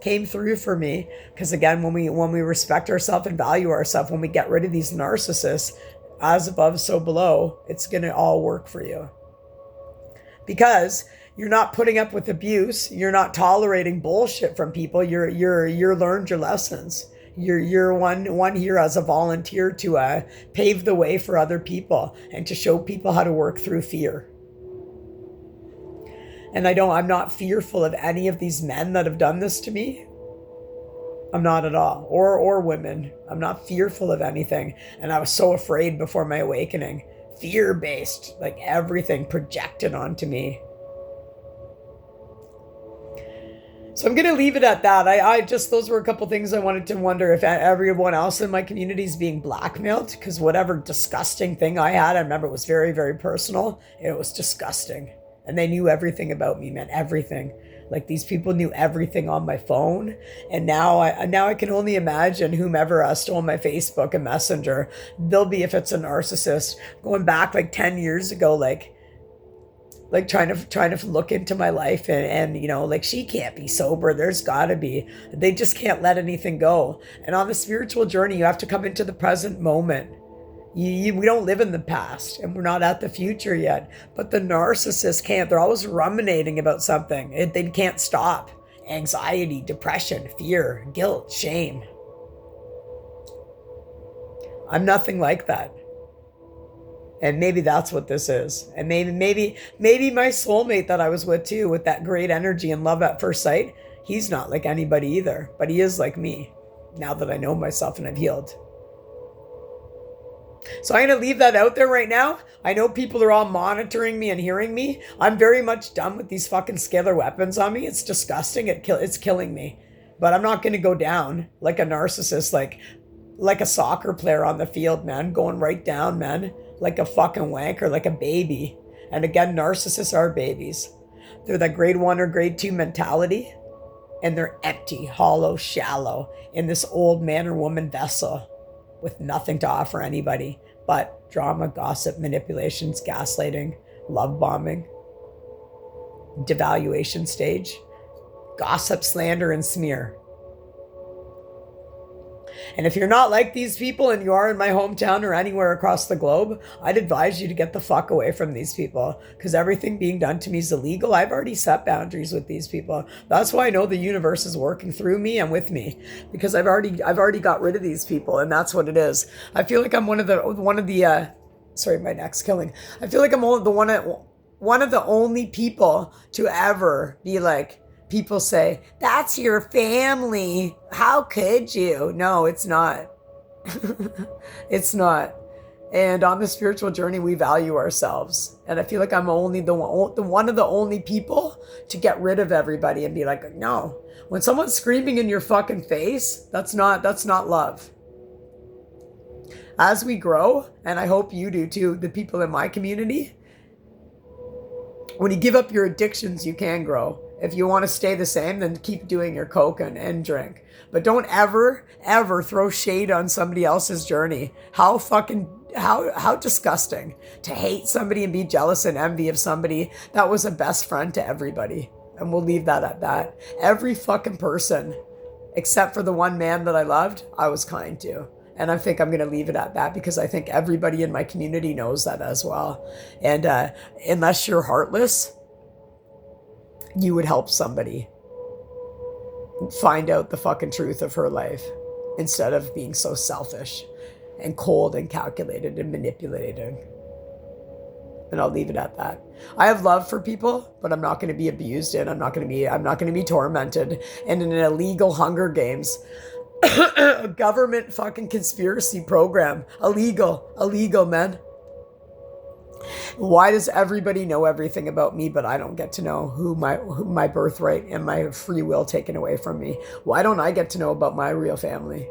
came through for me because, again, when we respect ourselves and value ourselves, when we get rid of these narcissists, as above, so below, it's gonna all work for you. Because you're not putting up with abuse, you're not tolerating bullshit from people. You're learned your lessons. You're one here as a volunteer to pave the way for other people and to show people how to work through fear. And I'm not fearful of any of these men that have done this to me. I'm not at all. Or women. I'm not fearful of anything. And I was so afraid before my awakening. Fear-based, like everything projected onto me. So I'm going to leave it at that. Those were a couple things I wanted to wonder if everyone else in my community is being blackmailed, because whatever disgusting thing I had, I remember it was very, very personal. It was disgusting. And they knew everything about me, man, everything. Like these people knew everything on my phone. And now I can only imagine whomever stole my Facebook and Messenger. They'll be, if it's a narcissist, going back like 10 years ago, like trying to look into my life and you know, like, she can't be sober. There's gotta be. They just can't let anything go. And on the spiritual journey, you have to come into the present moment. We don't live in the past, and we're not at the future yet. But the narcissists can't. They're always ruminating about something. They can't stop. Anxiety, depression, fear, guilt, shame. I'm nothing like that. And maybe that's what this is. And maybe my soulmate that I was with too, with that great energy and love at first sight, he's not like anybody either, but he is like me now that I know myself and I've healed. So I'm going to leave that out there right now. I know people are all monitoring me and hearing me. I'm very much done with these fucking scalar weapons on me. It's disgusting. It's killing me. But I'm not going to go down like a narcissist, like a soccer player on the field, man, going right down, man, like a fucking wanker, like a baby. And again, narcissists are babies. They're that grade 1 or grade 2 mentality, and they're empty, hollow, shallow in this old man or woman vessel with nothing to offer anybody but drama, gossip, manipulations, gaslighting, love bombing, devaluation stage, gossip, slander, and smear. And if you're not like these people and you are in my hometown or anywhere across the globe, I'd advise you to get the fuck away from these people, because everything being done to me is illegal. I've already set boundaries with these people. That's why I know the universe is working through me and with me, because I've already got rid of these people, and that's what it is. I feel like I'm one of the sorry, my neck's killing. I feel like I'm one of the only people to ever be like, people say, that's your family. How could you? No, it's not. It's not. And on the spiritual journey, we value ourselves. And I feel like I'm only one of the only people to get rid of everybody and be like, no. When someone's screaming in your fucking face, that's not love. As we grow, and I hope you do too, the people in my community, when you give up your addictions, you can grow. If you want to stay the same, then keep doing your coke and drink. But don't ever, ever throw shade on somebody else's journey. How disgusting to hate somebody and be jealous and envy of somebody that was a best friend to everybody. And we'll leave that at that. Every fucking person, except for the one man that I loved, I was kind to. And I think I'm going to leave it at that, because I think everybody in my community knows that as well. And unless you're heartless, you would help somebody find out the fucking truth of her life instead of being so selfish and cold and calculated and manipulated. And I'll leave it at that. I have love for people, but I'm not going to be abused, and I'm not going to be tormented and in an illegal Hunger Games, a government fucking conspiracy program. Illegal, man. Why does everybody know everything about me, but I don't get to know who my birthright and my free will taken away from me? Why don't I get to know about my real family?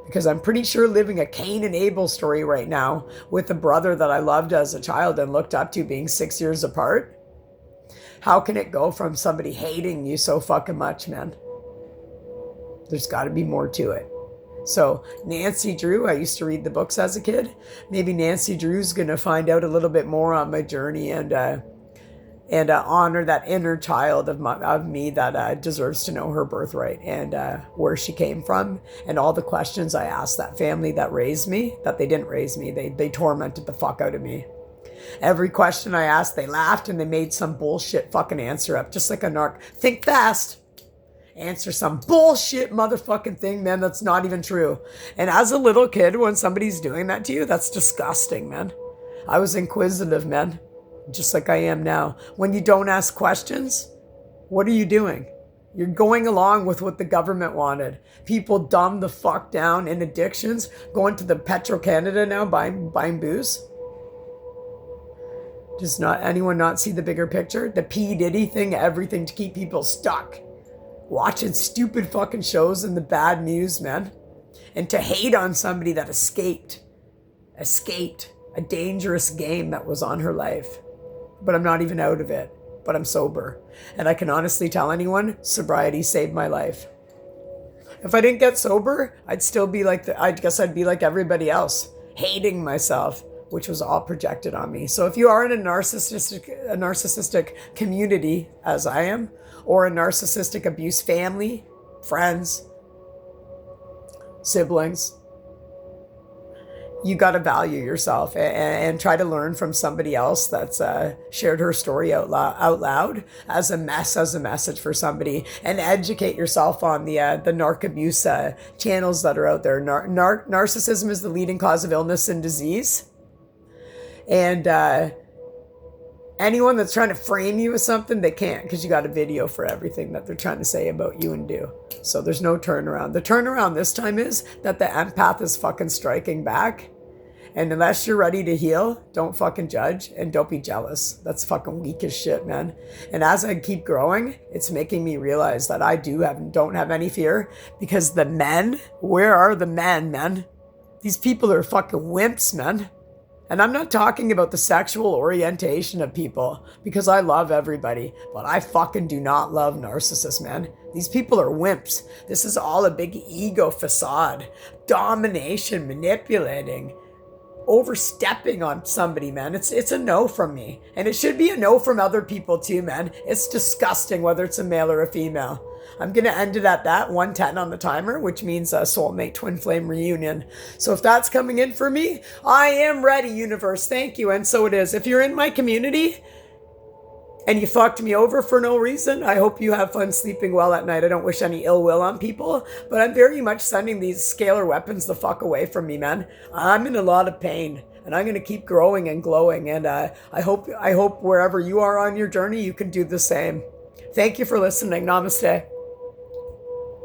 Because I'm pretty sure living a Cain and Abel story right now with a brother that I loved as a child and looked up to being 6 years apart. How can it go from somebody hating you so fucking much, man? There's got to be more to it. So Nancy Drew, I used to read the books as a kid. Maybe Nancy Drew's going to find out a little bit more on my journey and honor that inner child of me that deserves to know her birthright and where she came from, and all the questions I asked that family that raised me, that they didn't raise me. They tormented the fuck out of me. Every question I asked, they laughed and they made some bullshit fucking answer up, just like a narc. Think fast. Answer some bullshit motherfucking thing, man, that's not even true. And as a little kid, when somebody's doing that to you, that's disgusting, man. I was inquisitive, man, just like I am now. When you don't ask questions, what are you doing? You're going along with what the government wanted. People dumb the fuck down in addictions, going to the Petro-Canada now, buying booze. Does not anyone not see the bigger picture? The P. Diddy thing, everything to keep people stuck. Watching stupid fucking shows and the bad news, man. And to hate on somebody that escaped a dangerous game that was on her life. But I'm not even out of it. But I'm sober. And I can honestly tell anyone, sobriety saved my life. If I didn't get sober, I'd still be I guess I'd be like everybody else. Hating myself, which was all projected on me. So if you are in a narcissistic community, as I am, or a narcissistic abuse family, friends, siblings, you got to value yourself and try to learn from somebody else that's shared her story out loud as a message for somebody, and educate yourself on the Narc Abuse channels that are out there. Narcissism is the leading cause of illness and disease. And anyone that's trying to frame you with something, they can't, because you got a video for everything that they're trying to say about you and do. So there's no turnaround. The turnaround this time is that the empath is fucking striking back. And unless you're ready to heal, don't fucking judge and don't be jealous. That's fucking weak as shit, man. And as I keep growing, it's making me realize that I don't have any fear, because the men, where are the men, man? These people are fucking wimps, man. And I'm not talking about the sexual orientation of people, because I love everybody, but I fucking do not love narcissists, man. These people are wimps. This is all a big ego facade. Domination, manipulating, overstepping on somebody, man. It's a no from me. And it should be a no from other people too, man. It's disgusting, whether it's a male or a female. I'm going to end it at that, 110 on the timer, which means a soulmate twin flame reunion. So if that's coming in for me, I am ready, universe. Thank you. And so it is. If you're in my community and you fucked me over for no reason, I hope you have fun sleeping well at night. I don't wish any ill will on people, but I'm very much sending these scalar weapons the fuck away from me, man. I'm in a lot of pain, and I'm going to keep growing and glowing. And I hope wherever you are on your journey, you can do the same. Thank you for listening. Namaste.